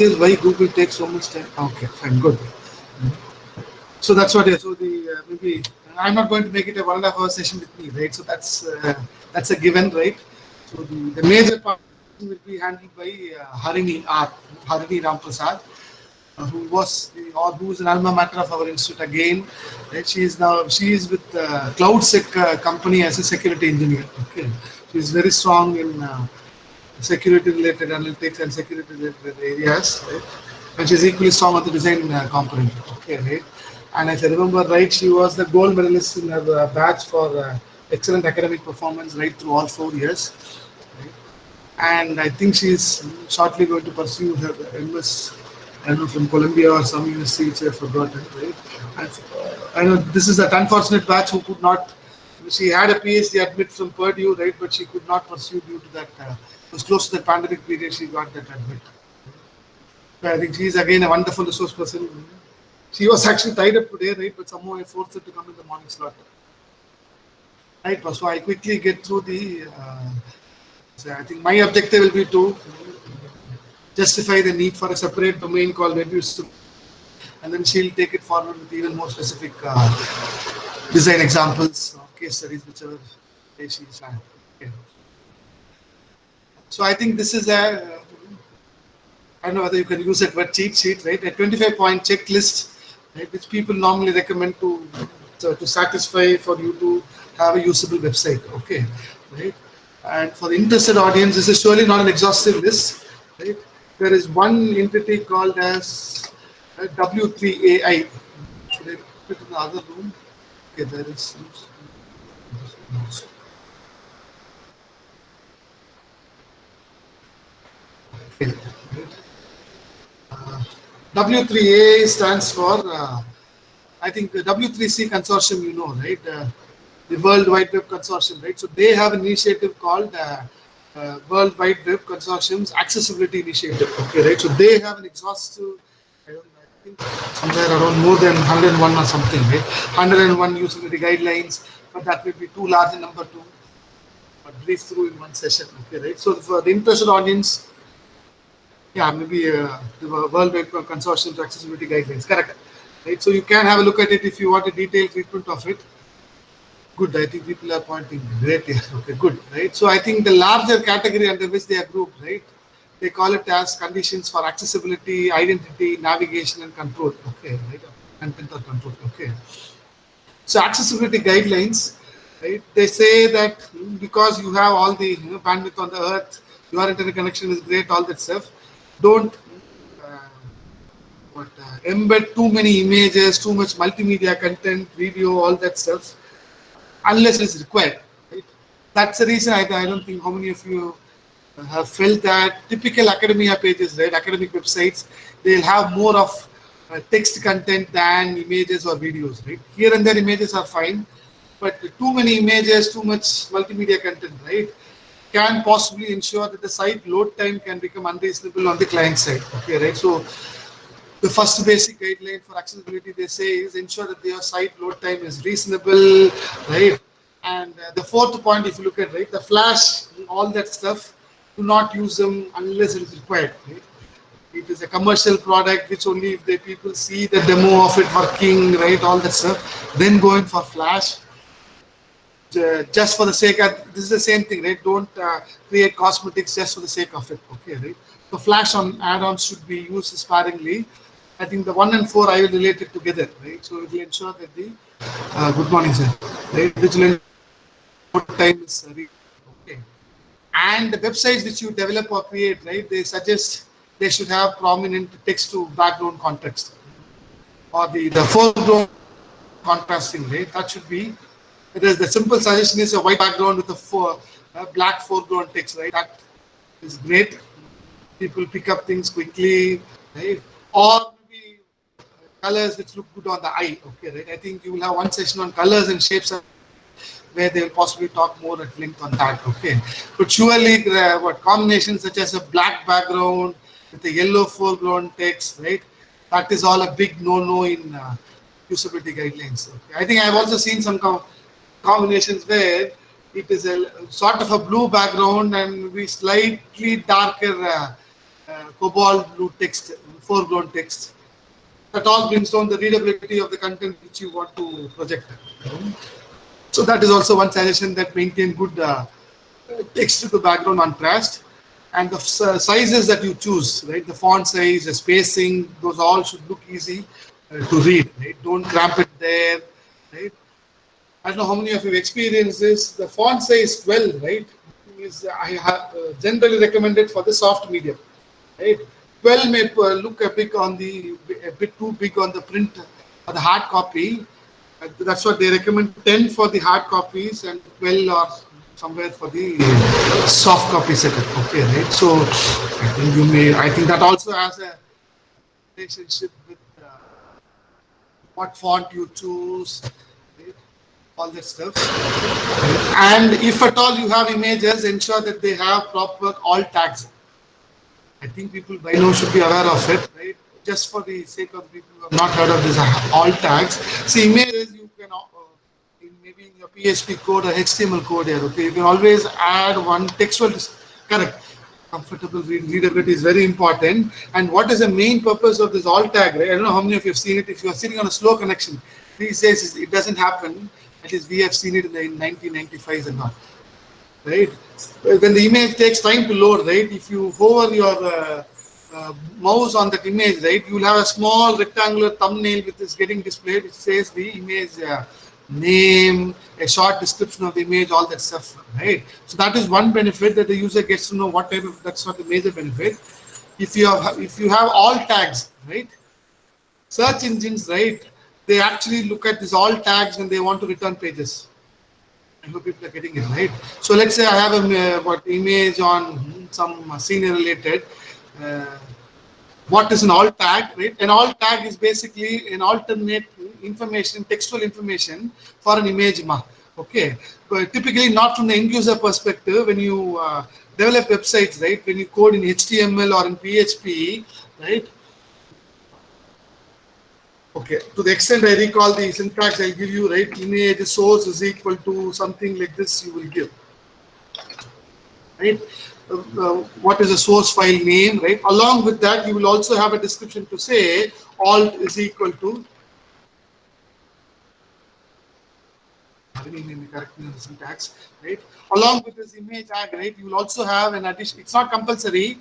is this? Why Google takes so much time? Okay, fine, good. So that's what. So the maybe I'm not going to make it a 1.5 hour session with me, right? So that's a given, right? So the major part will be handled by Harini Ramprasad, who is an alma mater of our institute again. Right? She is with CloudSec company as a security engineer. Okay, she is very strong in security related analytics and security related areas, right? And she's equally strong on the design component. Okay, right? And if I remember right, she was the gold medalist in her batch for excellent academic performance right through all 4 years. Right? And I think she's shortly going to pursue her MS, I don't know, from Columbia or some university which I've forgotten, right? And I know this is that unfortunate batch who could not. She had a PhD admit from Purdue, right? But she could not pursue due to that. It was close to the pandemic period. She got that admit. But I think she's again a wonderful resource person. She was actually tied up today, right? But somehow I forced her to come in the morning slot. Right. So I'll quickly get through the. So I think my objective will be to justify the need for a separate domain called WebUse, and then she'll take it forward with even more specific design examples or case studies, whichever way she is planned. Okay. So I think this is a, I don't know whether you can use it, but cheat sheet, right? A 25-point checklist, right, which people normally recommend to satisfy for you to have a usable website. Okay, right? And for the interested audience, this is surely not an exhaustive list, right? There is one entity called as W3AI. Should I put it in the other room? Okay, there is. Okay. W3A stands for, I think, the W3C consortium, you know, right? The World Wide Web Consortium, right? So they have an initiative called World Wide Web Consortium's Accessibility Initiative, okay, right? So they have an exhaustive, I think somewhere around more than 101 or something, right? 101 usability guidelines, but that will be too large a number to brief through in one session, okay, right? So for the interested audience, yeah, maybe the World Wide Web Consortium's accessibility guidelines, correct, right? So you can have a look at it if you want a detailed treatment of it. Good, I think people are pointing. Great, yeah. Okay, good, right? So I think the larger category under which they are grouped, right? They call it as conditions for accessibility, identity, navigation, and control. Okay, right? Content or control. Okay. So accessibility guidelines, right? They say that because you have all the bandwidth on the earth, your internet connection is great, all that stuff. Don't embed too many images, too much multimedia content, video, all that stuff, unless it's required. Right? That's the reason I don't think how many of you have felt that typical academia pages, right, academic websites, they'll have more of text content than images or videos. Right? Here and there images are fine, but too many images, too much multimedia content, right, can possibly ensure that the site load time can become unreasonable on the client side. Okay, right? So the first basic guideline for accessibility, they say, is ensure that your site load time is reasonable, right? And the fourth point, if you look at, right, the Flash, all that stuff, do not use them unless it is required. Right? It is a commercial product which only if the people see the demo of it working, right, all that stuff, then go in for Flash. Just for the sake of, this is the same thing, right? Don't create cosmetics just for the sake of it. Okay, right? The Flash on add-ons should be used sparingly. I think the 1 and 4 I will relate it together, right? So it will ensure that the good morning, sir. Right? Which will ensure time is okay. And the websites which you develop or create, right? They suggest they should have prominent text to background context, or the foreground contrasting, right? That should be. The simple suggestion is a white background with a black foreground text, right? That is great. People pick up things quickly, right? Or maybe colors which look good on the eye. Okay, right? I think you will have one session on colors and shapes where they will possibly talk more at length on that. Okay, but surely what combinations such as a black background with a yellow foreground text, right? That is all a big no-no in usability guidelines. Okay? I think I've also seen some combinations where it is a sort of a blue background and we slightly darker cobalt blue text, foreground text. That all brings down the readability of the content which you want to project. So that is also one suggestion, that maintain good text to background contrast, and the sizes that you choose, right? The font size, the spacing, those all should look easy to read, right? Don't cramp it there, right? I don't know how many of you have experienced this. The font size 12, right, is I have generally recommended for the soft medium, right? 12 may look a bit too big on the print or the hard copy. That's what they recommend. 10 for the hard copies and 12 or somewhere for the soft copy setup. Okay, right? So I think I think that also has a relationship with what font you choose, right? All that stuff. Right? And if at all you have images, ensure that they have proper alt tags. I think people by now should be aware of it, right? Just for the sake of people who have not heard of this alt tags. See, images you can maybe in your PHP code or HTML code here, okay, you can always add one textual, correct. Comfortable readability is very important. And what is the main purpose of this alt tag, right? I don't know how many of you have seen it. If you are sitting on a slow connection, these days it doesn't happen. At least we have seen it in the 1995s and all. Right? When the image takes time to load, right? If you hover your mouse on that image, right, you will have a small rectangular thumbnail which is getting displayed. It says the image name, a short description of the image, all that stuff, right? So that is one benefit, that the user gets to know what type of. That's not the major benefit. If you have alt tags, right? Search engines, right? They actually look at these alt tags when they want to return pages. I hope people are getting it right. So let's say I have a image on some senior related. What is an alt tag, right? An alt tag is basically an alternate information, textual information for an image. Okay, but typically not from the end user perspective. When you develop websites, right? When you code in HTML or in PHP, right? Okay, to the extent I recall the syntax, I'll give you, right? Image source is equal to something like this, you will give, right? What is the source file name, right? Along with that, you will also have a description to say alt is equal to, correcting the syntax, right? Along with this image tag, right? You will also have an addition. It's not compulsory,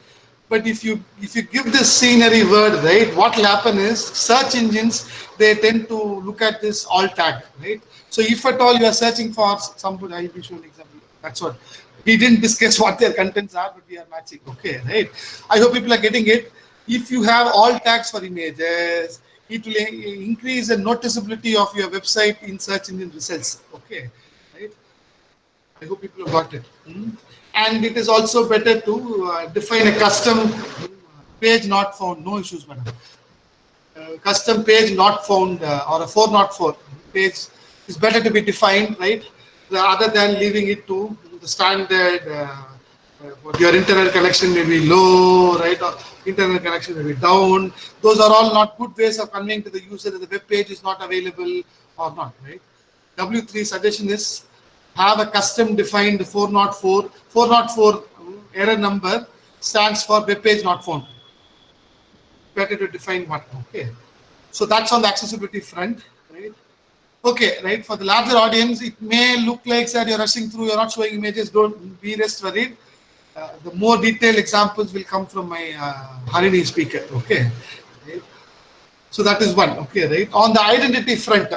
but if you give this scenery word, right, what will happen is search engines, they tend to look at this alt tag, right? So if at all you are searching for somebody, I will show an example. That's what we didn't discuss what their contents are, but we are matching. Okay, right? I hope people are getting it. If you have alt tags for images, it will increase the noticeability of your website in search engine results. Okay, right? I hope people have got it. And it is also better to define a custom page not found. No issues, madam. Custom page not found or a 404 page is better to be defined, right? Other than leaving it to the standard. Your internet connection may be low, right? Or internet connection may be down. Those are all not good ways of conveying to the user that the web page is not available or not, right? W3 suggestion is have a custom defined 404. 404 error number stands for web page not found. Better to define what. Okay. So that's on the accessibility front, right? Okay, right. For the larger audience, it may look like that you're rushing through, you're not showing images. Don't be rest worried. The more detailed examples will come from my Harini speaker. Okay. Right. So that is one. Okay, right. On the identity front,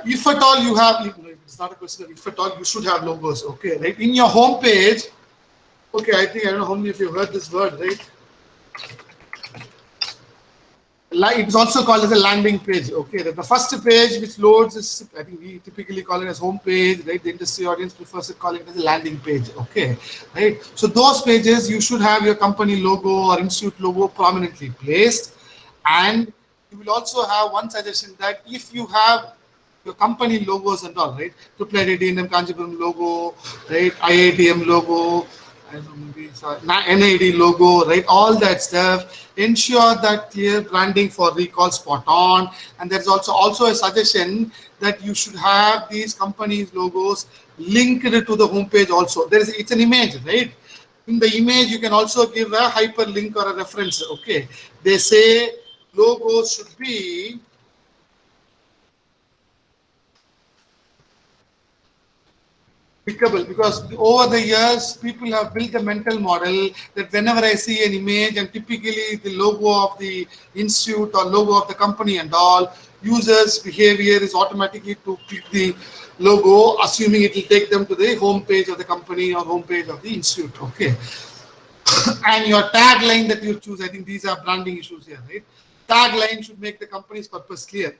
if at all you have, it's not a question of if at all, you should have logos. Okay, right. In your home page, okay, I don't know how many of you have heard this word, right? It's also called as a landing page. Okay, the first page which loads is, I think we typically call it as home page, right? The industry audience prefers to call it as a landing page. Okay, right? So those pages, you should have your company logo or institute logo prominently placed, and you will also have one suggestion that if you have your company logos and all, right? Triple IIT Kanchipuram logo, right? IITM logo, maybe NID logo, right? All that stuff. Ensure that clear branding for recall spot on. And there's also a suggestion that you should have these companies' logos linked to the homepage also. It's an image, right? In the image, you can also give a hyperlink or a reference. Okay, they say logos should be clickable, because over the years people have built a mental model that whenever I see an image and typically the logo of the institute or logo of the company and all, users behavior is automatically to click the logo, assuming it will take them to the home page of the company or home page of the institute. Okay, and your tagline that you choose, I think these are branding issues here, right? Tagline should make the company's purpose clear.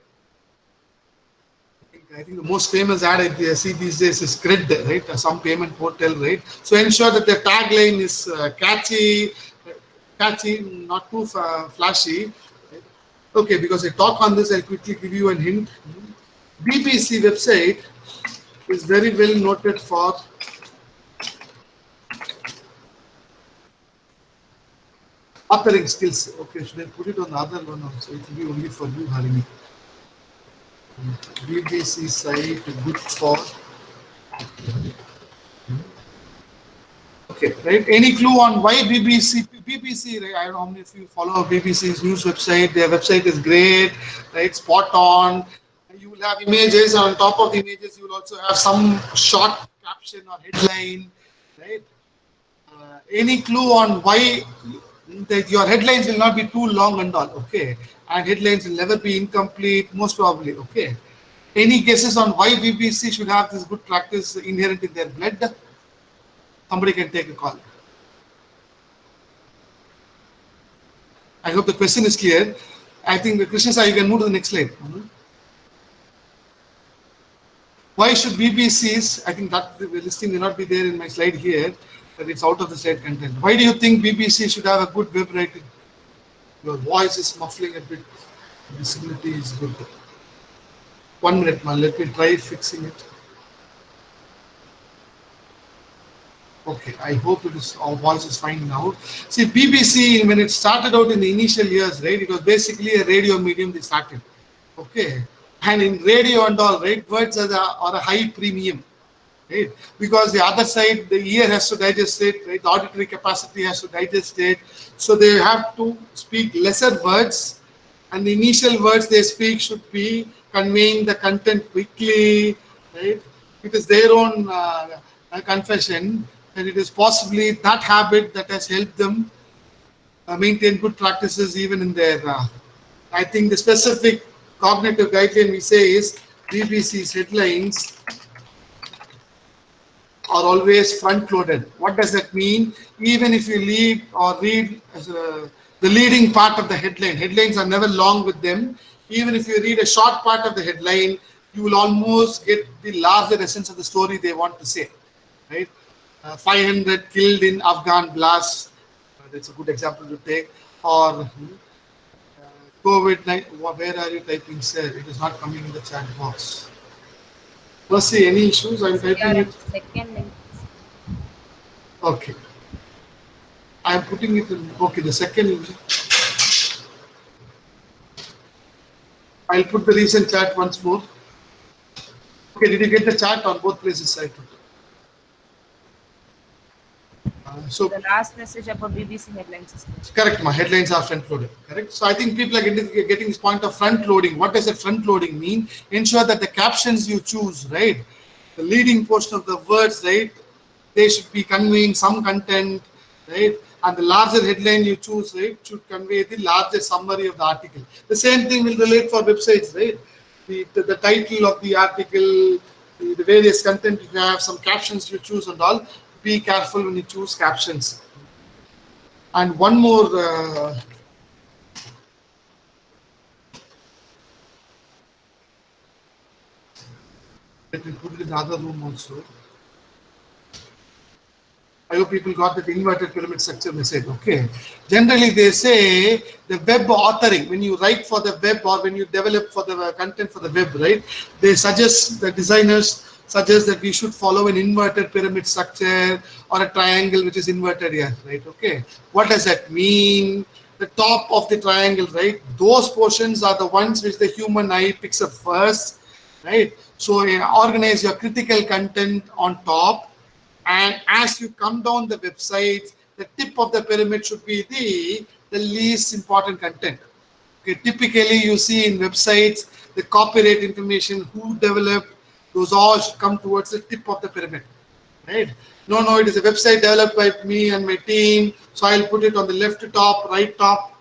I think the most famous ad I see these days is Grid, right? Some payment portal, right? So ensure that the tagline is catchy, not too flashy. Right? Okay, because I talk on this, I'll quickly give you a hint. BBC website is very well noted for authoring skills. Okay, should I put it on the other one also? It will be only for you, Harini. BBC site good for. Okay, right. Any clue on why BBC? BBC, right? I don't know how many of you follow BBC's news website. Their website is great, right? Spot on. You will have images, and on top of the images, you will also have some short caption or headline, right? Any clue on why that your headlines will not be too long and all? Okay, and headlines will never be incomplete, most probably. Okay. Any guesses on why BBC should have this good practice inherent in their blood? Somebody can take a call. I hope the question is clear. I think, Krishna sir, you can move to the next slide. Why should BBC's, I think that the listing may not be there in my slide here, but it's out of the slide content. Why do you think BBC should have a good web rating? Your voice is muffling a bit. Visibility is good. 1 minute, man. Let me try fixing it. Okay, I hope our voice is fine now. See, BBC, when it started out in the initial years, right, it was basically a radio medium they started. Okay, and in radio and all, right, words are a high premium, right, because the other side, the ear has to digest it, right, the auditory capacity has to digest it, so they have to speak lesser words, and the initial words they speak should be conveying the content quickly, right. It is their own confession. And it is possibly that habit that has helped them maintain good practices even in their. I think the specific cognitive guideline we say is BBC's headlines are always front-loaded. What does that mean? Even if you read the leading part of the headline, headlines are never long with them. Even if you read a short part of the headline, you will almost get the larger essence of the story they want to say, right? 500 killed in Afghan blast. That's a good example to take. Or COVID-19. Where are you typing, sir? It is not coming in the chat box. Percy, any issues? I'm typing it. Second link. Okay. I'm putting it in. Okay, the second link. I'll put the recent chat once more. Okay, did you get the chat on both places? I put. So the last message about BBC headlines is correct. My headlines are front loaded. Correct. So I think people are getting this point of front loading. What does that front loading mean? Ensure that the captions you choose, right, the leading portion of the words, right, they should be conveying some content, right, and the larger headline you choose, right, should convey the larger summary of the article. The same thing will relate for websites, right? The title of the article, the various content you have, some captions you choose and all. Be careful when you choose captions. And one more let me put it in the other room also. I hope people got that inverted pyramid structure message. Okay. Generally, they say the web authoring, when you write for the web or when you develop for the content for the web, right? They suggest, the designers suggest that we should follow an inverted pyramid structure or a triangle which is inverted here, right? Okay. What does that mean? The top of the triangle, right? Those portions are the ones which the human eye picks up first, right? So organize your critical content on top, And as you come down the website, the tip of the pyramid should be the least important content. Okay, typically you see in websites the copyright information, who developed, those all should come towards the tip of the pyramid, right? No, it is a website developed by me and my team, so I'll put it on the left top, right top.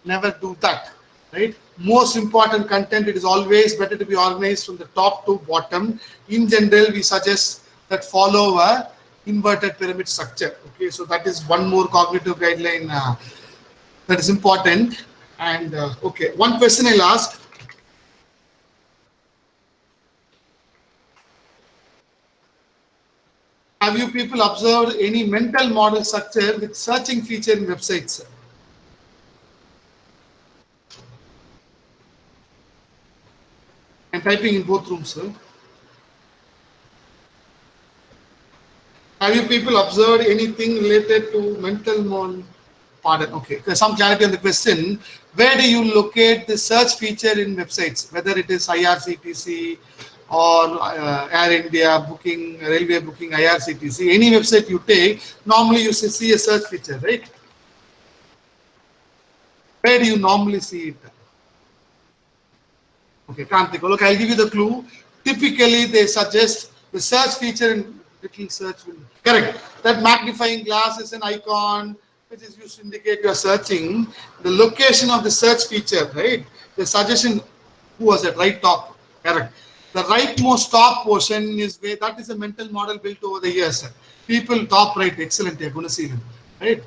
Never do that, right? Most important content, it is always better to be organized from the top to bottom. In general, we suggest that follow a inverted pyramid structure. Okay, so that is one more cognitive guideline that is important. And okay, one question I'll ask. Have you people observed any mental model structure with searching feature in websites? I'm typing in both rooms, sir. Have you people observed anything related to mental model? Pardon, okay. Some clarity on the question. Where do you locate the search feature in websites, whether it is IRCTC or Air India booking, railway booking, IRCTC, any website you take, normally you see a search feature, right? Where do you normally see it? Okay, Karthik. Look, I'll give you the clue. Typically, they suggest the search feature in little search window. Correct. That magnifying glass is an icon which is used to indicate you are searching. The location of the search feature, right? The suggestion, who was at right top? Correct. The rightmost top portion is where that is a mental model built over the years. People top right, excellent. You're going to see them, right?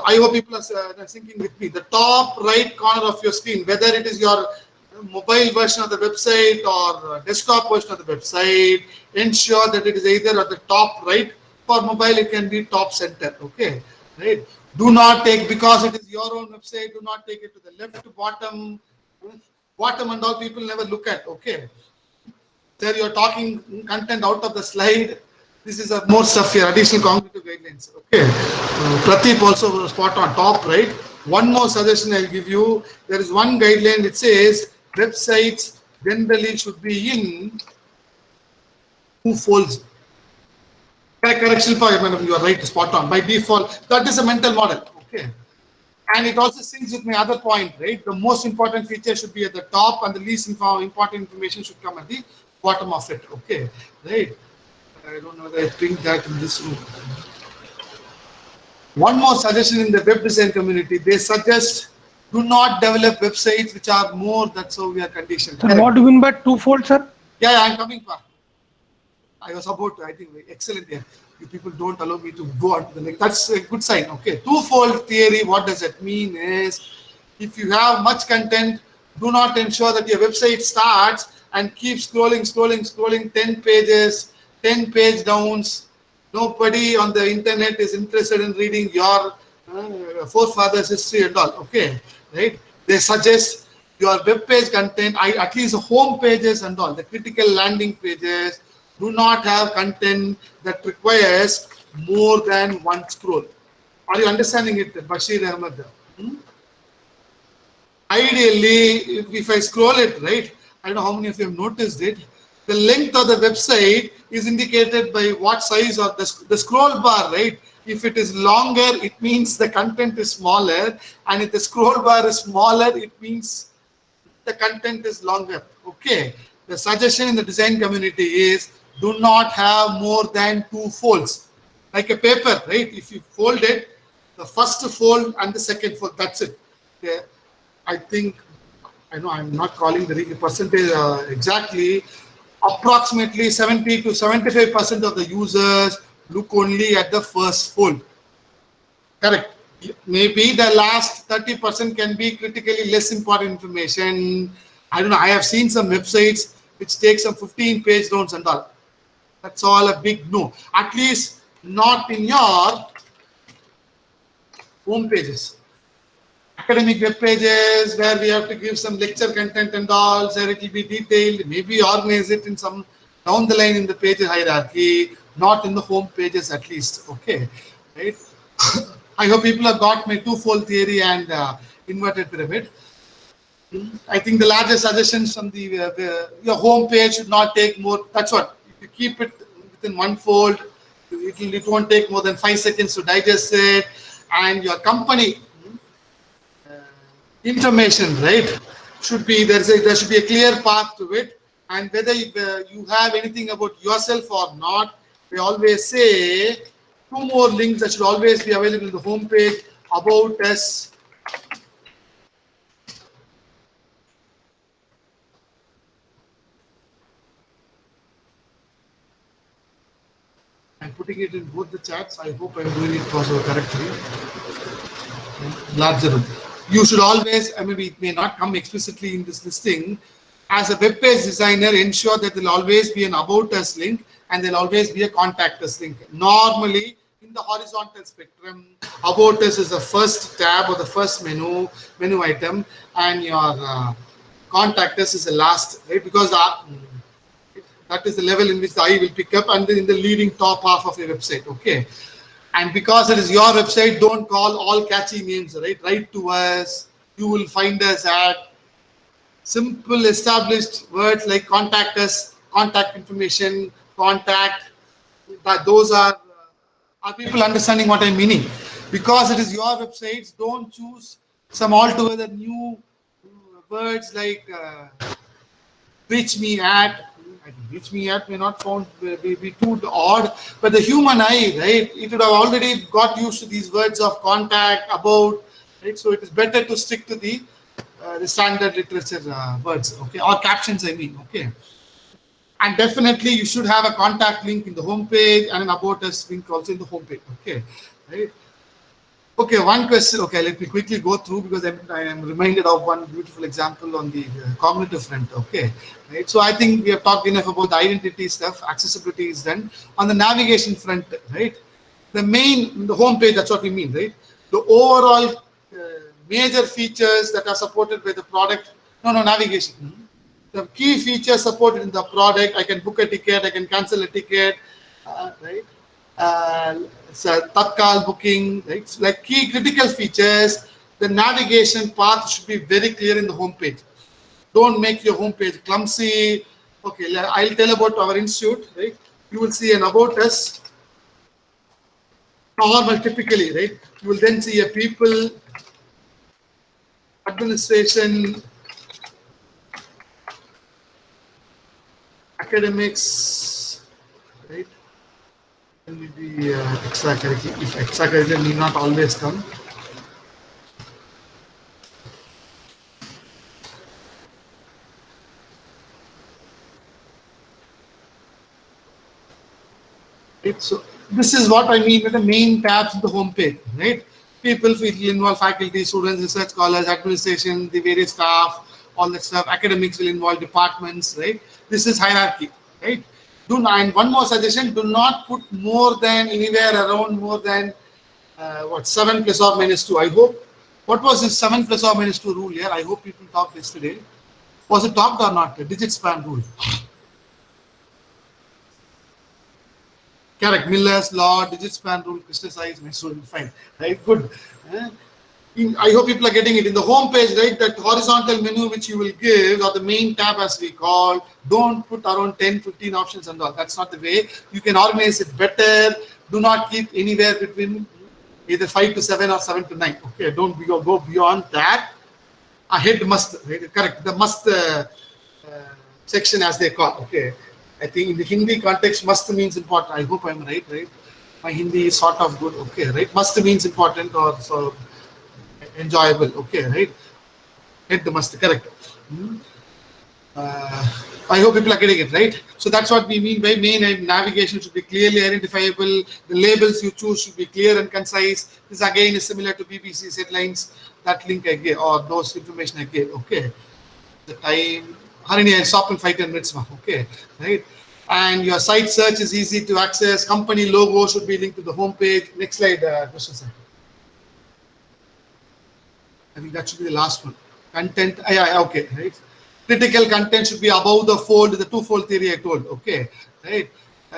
I hope people are thinking with me. The top right corner of your screen, whether it is your mobile version of the website or desktop version of the website, ensure that it is either at the top right. For mobile, it can be top center. Okay, right? Do not take, because it is your own website, do not take it to the left to bottom. Bottom and all people never look at. Okay, there you are talking content out of the slide. This is a more stuff here, additional cognitive guidelines. Okay, Pradeep also spot on top right. One more suggestion I'll give you. There is one guideline that says websites generally should be in two folds. Correction point, madam, you are right, spot on. By default, that is a mental model. Okay. And it also syncs with my other point, right? The most important feature should be at the top and the least important information should come at the bottom of it. Okay, right? I don't know whether I think that in this room. One more suggestion in the web design community, they suggest do not develop websites which are more, that's how we are conditioned. Sir, what do you mean by twofold, sir? Yeah, I'm coming back. I was about to, I think, excellent here. You people don't allow me to go on to the next. That's a good sign. Okay, twofold theory, what does it mean is, if you have much content, do not ensure that your website starts and keep scrolling, 10 pages, 10 page downs. Nobody on the internet is interested in reading your forefathers' history and all. Okay, right? They suggest your web page content, at least the home pages and all, the critical landing pages, do not have content that requires more than one scroll. Are you understanding it, Bashir Ahmed? Ideally, if I scroll it, right, I don't know how many of you have noticed it, the length of the website is indicated by what size of the scroll bar, right? If it is longer, it means the content is smaller, and if the scroll bar is smaller, it means the content is longer. Okay. The suggestion in the design community is do not have more than two folds. Like a paper, right? If you fold it, the first fold and the second fold, that's it. Okay. I think, I know I'm not calling the percentage exactly, approximately 70 to 75% of the users look only at the first fold. Correct. Maybe the last 30% can be critically less important information. I don't know. I have seen some websites which take some 15 page downs and all. That's all a big no. At least not in your home pages. Academic web pages where we have to give some lecture content and all, so it will be detailed, maybe organize it in some down the line in the page hierarchy, not in the home pages at least. Okay, right? I hope people have got my twofold theory and inverted pyramid. I think the largest suggestions from your home page should not take more. That's what. If you keep it within one fold, It won't take more than 5 seconds to digest it, and your company information, right, should be there should be a clear path to it, and whether you have anything about yourself or not, we always say two more links that should always be available in the home page: about us, I'm putting it in both the chats. I hope I'm doing it also correctly. Larger. You should always, maybe it may not come explicitly in this listing. As a web page designer, ensure that there'll always be an about us link and there'll always be a contact us link. Normally, in the horizontal spectrum, about us is the first tab or the first menu item, and your contact us is the last, right? Because that is the level in which the eye will pick up, and in the leading top half of your website. Okay. And because it is your website, don't call all catchy names, right? Write to us. You will find us at simple established words like contact us, contact information, contact. But those are people understanding what I'm meaning. Because it is your websites, don't choose some altogether new words like reach me at. Reach me at may not found be too odd, but the human eye, right, it would have already got used to these words of contact, about, right? So it is better to stick to the standard literature words, okay, or captions, I mean, okay. And definitely you should have a contact link in the home page and an about us link also in the home page, okay, right? Okay, one question. Okay, let me quickly go through because I am reminded of one beautiful example on the cognitive front. Okay, right. So I think we have talked enough about the identity stuff. Accessibility is done. On the navigation front, right? The home page. That's what we mean, right? The overall major features that are supported by the product. No, navigation. The key features supported in the product. I can book a ticket. I can cancel a ticket. Right. So Tatkal booking, right? So like key critical features, the navigation path should be very clear in the home page. Don't make your home page clumsy. Okay, I'll tell about our institute, right? You will see an about us. Normal, typically, right? You will then see a people, administration, academics, right? Maybe extracurricular. If extracurricular need not always come. Right? So this is what I mean with the main tabs of the home page, right? People will involve faculty, students, research scholars, administration, the various staff, all that stuff. Academics will involve departments, right? This is hierarchy, right? And one more suggestion: do not put more than anywhere around more than 7 plus or minus 2. I hope. What was this 7 plus or minus 2 rule here? I hope people talked yesterday. Was it talked or not? The digit span rule. Correct. Miller's law, digit span rule, crystal size, my student, fine. Right, good. I hope people are getting it. In the home page, right, that horizontal menu which you will give, or the main tab as we call, don't put around 10, 15 options and all. That's not the way. You can organize it better. Do not keep anywhere between either 5 to 7 or 7 to 9. Okay, don't go beyond that. A head must, right, correct, the must section as they call. Okay. I think in the Hindi context, must means important. I hope I'm right? My Hindi is sort of good, okay, right? Must means important or so enjoyable, okay, right? Hit the must, correct. I hope people are getting it, right? So that's what we mean by main navigation should be clearly identifiable. The labels you choose should be clear and concise. This again is similar to BBC's headlines, that link I gave, or those information I gave, okay? The time, Harini, I'll stop in 5-10 minutes now, okay, right? And your site search is easy to access. Company logo should be linked to the home page. Next slide, question, sir. I think that should be the last one. Content, yeah, okay, right? Critical content should be above the fold, the two-fold theory I told, okay, right?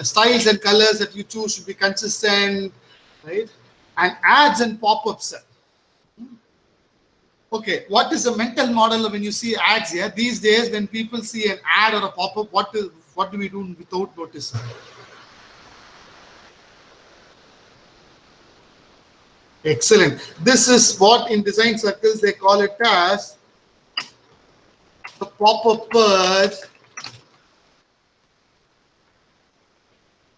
Styles and colors that you choose should be consistent, right? And ads and pop-ups. Okay, what is the mental model when you see ads here? These days, when people see an ad or a pop-up, what do we do without notice? Excellent. This is what in design circles they call it as the pop-up purge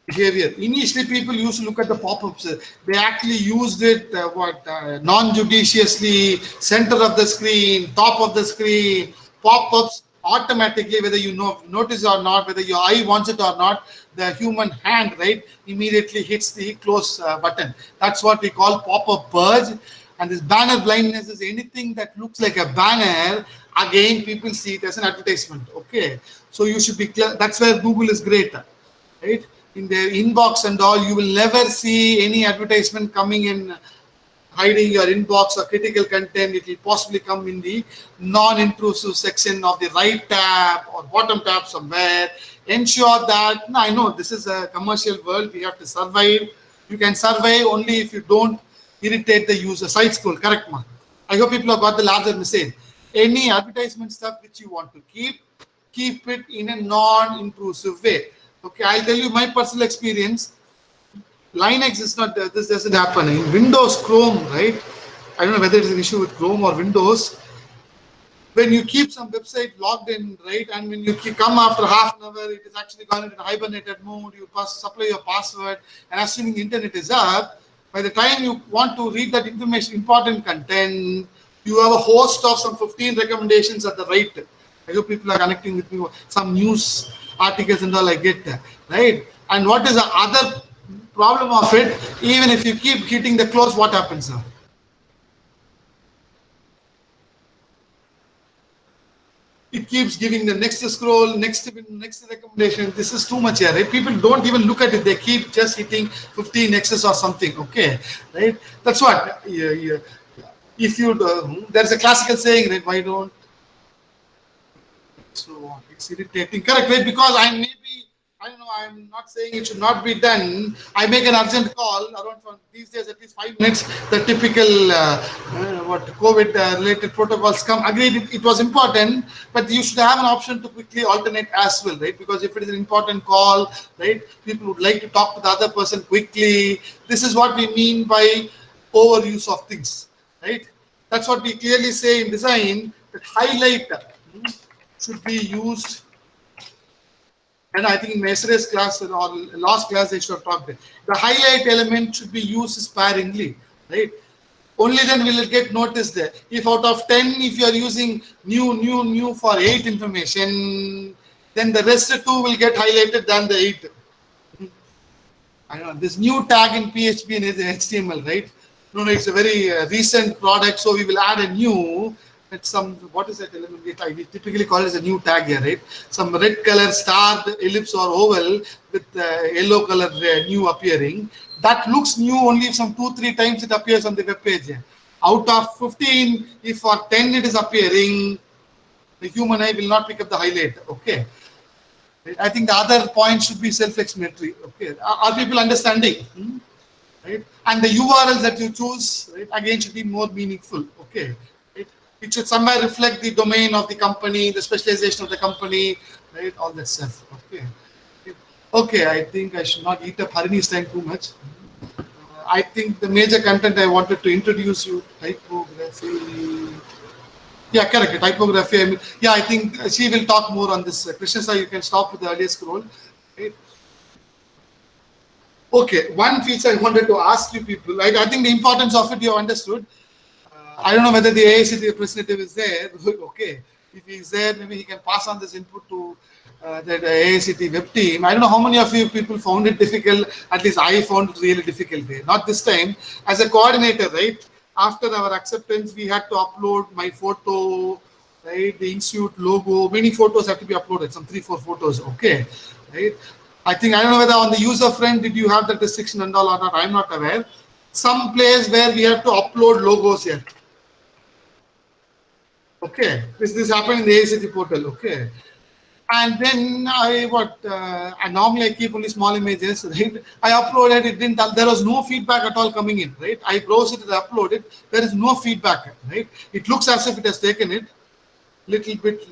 behavior. Initially, people used to look at the pop-ups. They actually used it non-judiciously, center of the screen, top of the screen, pop-ups automatically, whether you notice or not, whether your eye wants it or not, the human hand, right, immediately hits the close button. That's what we call pop-up purge. And this banner blindness is anything that looks like a banner. Again, people see it as an advertisement. Okay, so you should be clear. That's where Google is great, right? In their inbox and all, you will never see any advertisement coming in, hiding your inbox or critical content. It will possibly come in the non-intrusive section of the right tab or bottom tab somewhere. Ensure that, I know this is a commercial world, we have to survive. You can survive only if you don't irritate the user. Side scroll, correct, ma? I hope people have got the larger message. Any advertisement stuff which you want to keep it in a non-intrusive way. Okay, I'll tell you my personal experience. Linux is not, this doesn't happen. In Windows, Chrome, right? I don't know whether it's an issue with Chrome or Windows. When you keep some website logged in, right, and when you come after half an hour, it is actually gone into hibernated mode. You supply your password, and assuming the internet is up, by the time you want to read that information, important content, you have a host of some 15 recommendations at the right. I hope people are connecting with me. Some news articles and all I get, right? And what is the other problem of it? Even if you keep hitting the close, what happens now? It keeps giving the next scroll, next recommendation. This is too much here, right? People don't even look at it. They keep just hitting 15 X's or something, okay, right? That's what. If you, there's a classical saying, right? Why don't? So it's irritating, correct, right? Because I don't know, I'm not saying it should not be done. I make an urgent call around for these days, at least 5 minutes. The typical COVID related protocols come. Agreed, it was important, but you should have an option to quickly alternate as well, right? Because if it is an important call, right, people would like to talk to the other person quickly. This is what we mean by overuse of things, right? That's what we clearly say in design, that highlight should be used. And I think in yesterday's class or last class, I should have talked. The highlight element should be used sparingly, right? Only then will it get noticed there. If out of 10, if you are using new for 8 information, then the rest 2 will get highlighted than the 8. I know this new tag in PHP and HTML, right? No, it's a very recent product, so we will add a new. It's some, what is that element? We typically call it as a new tag here, right? Some red color star, ellipse or oval with yellow color new appearing. That looks new only if some 2-3 times it appears on the web page. Out of 15, if for 10 it is appearing, the human eye will not pick up the highlight. Okay. I think the other point should be self-explanatory. Okay. Are people understanding? Right? And the URLs that you choose, right, again, should be more meaningful. Okay. It should somewhere reflect the domain of the company, the specialization of the company, right? All that stuff. Okay. Okay, I think I should not eat up Harini's time too much. I think the major content I wanted to introduce you, typography. Yeah, correct. Typography. I think she will talk more on this. Krishna, you can stop with the earlier scroll. Right? Okay, one feature I wanted to ask you people. Right? I think the importance of it you have understood. I don't know whether the AICT representative is there. Okay, if he's there, maybe he can pass on this input to the AICT web team. I don't know how many of you people found it difficult. At least I found it really difficult there. Not this time. As a coordinator, right? After our acceptance, we had to upload my photo, right? The institute logo. Many photos have to be uploaded. Some 3-4 photos. Okay, right? I don't know whether on the user front did you have that restriction and all or not. I'm not aware. Some place where we have to upload logos here. Okay, this happened in the AICT portal. Okay, and then I normally I keep only small images, right? I uploaded it, there was no feedback at all coming in, right? I browse it and upload it, there is no feedback, right? It looks as if it has taken it little bit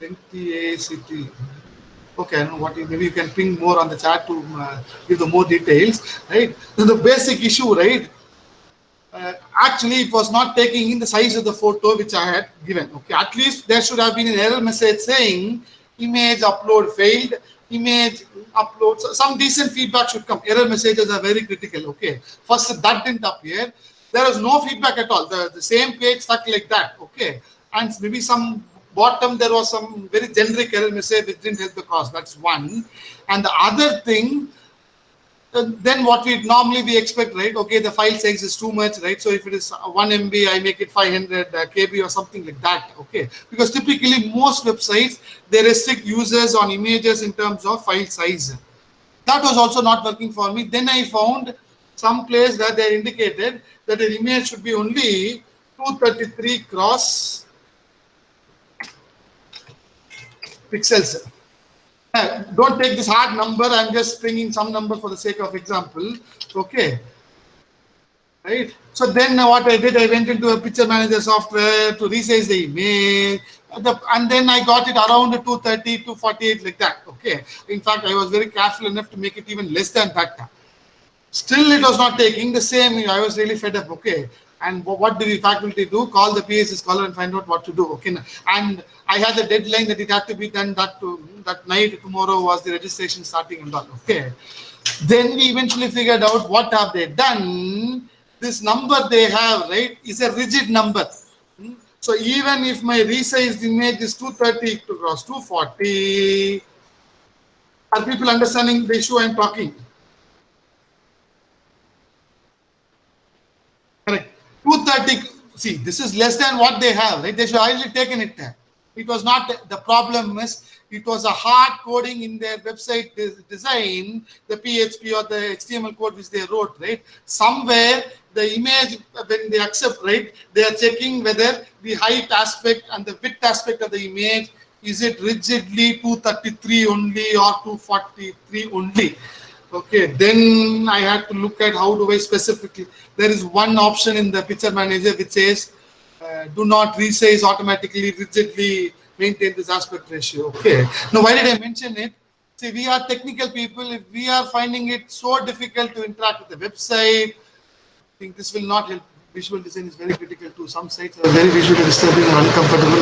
lengthy AICT. Okay, I don't know what maybe you can ping more on the chat to give the more details, right? Then the basic issue, right? Actually it was not taking in the size of the photo which I had given. Okay, at least there should have been an error message saying image upload failed, image upload. So some decent feedback should come. Error messages are very critical. Okay, first that didn't appear. There was no feedback at all. The same page stuck like that. Okay, and maybe some bottom there was some very generic error message which didn't help the cause. That's one. And the other thing, then what we expect, right? Okay, the file size is too much, right? So if it is 1 MB, I make it 500 KB or something like that. Okay, because typically most websites, they restrict users on images in terms of file size. That was also not working for me. Then I found some place where they indicated that the image should be only 233 cross pixels. Don't take this hard number. I'm just bringing some number for the sake of example. Okay, right? So then what I did, I went into a picture manager software to resize the image, and then I got it around 230, 248 like that. Okay, in fact, I was very careful enough to make it even less than that. Still, it was not taking the same. I was really fed up. Okay, and what did the faculty do? Call the PhD scholar and find out what to do. Okay, and I had a deadline that it had to be done that night. Tomorrow was the registration starting and all. Okay, then we eventually figured out what have they done. This number they have, right, is a rigid number. So even if my resized image is 230 cross 240, are people understanding the issue I'm talking? Correct. 230. See, this is less than what they have, right? They should have already taken it there. It was not the problem. Is it was a hard coding in their website design, the PHP or the HTML code which they wrote, right? Somewhere the image, when they accept, right, they are checking whether the height aspect and the width aspect of the image, is it rigidly 233 only or 243 only? Okay, then I had to look at how do I specifically. There is one option in the picture manager which says do not resize automatically, rigidly maintain this aspect ratio. Okay, now why did I mention it? See, we are technical people. If we are finding it so difficult to interact with the website, I think this will not help. Visual design is very critical too. Some sites are very visually disturbing and uncomfortable.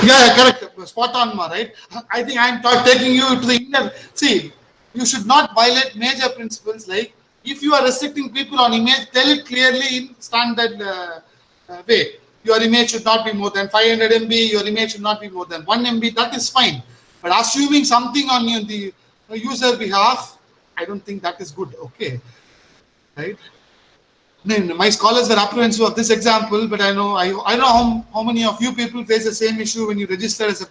Yeah, correct. Spot on, right? I think I'm taking you to the inner. See, you should not violate major principles like if you are restricting people on image, tell it clearly in standard way. Your image should not be more than 500 MB, your image should not be more than 1 MB, that is fine. But assuming something on the user behalf, I don't think that is good, okay? Right? My scholars were apprehensive of this example, but I know how many of you people face the same issue when you register as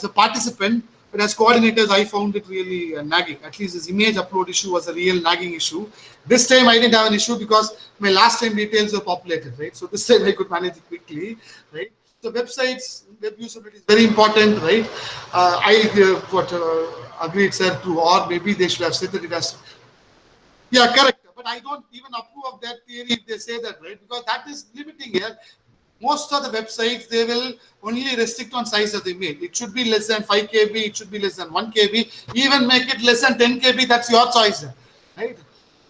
a participant. But as coordinators, I found it really nagging. At least this image upload issue was a real nagging issue. This time I didn't have an issue because my last time details were populated, right? So this time I could manage it quickly, right? So websites, web usability is very important, right? Agreed, sir, to, or maybe they should have said that it has. Yeah, correct. But I don't even approve of that theory if they say that, right? Because that is limiting here. Most of the websites, they will only restrict on size of the image. It should be less than 5 KB, it should be less than 1 KB, even make it less than 10 KB, that's your choice, right?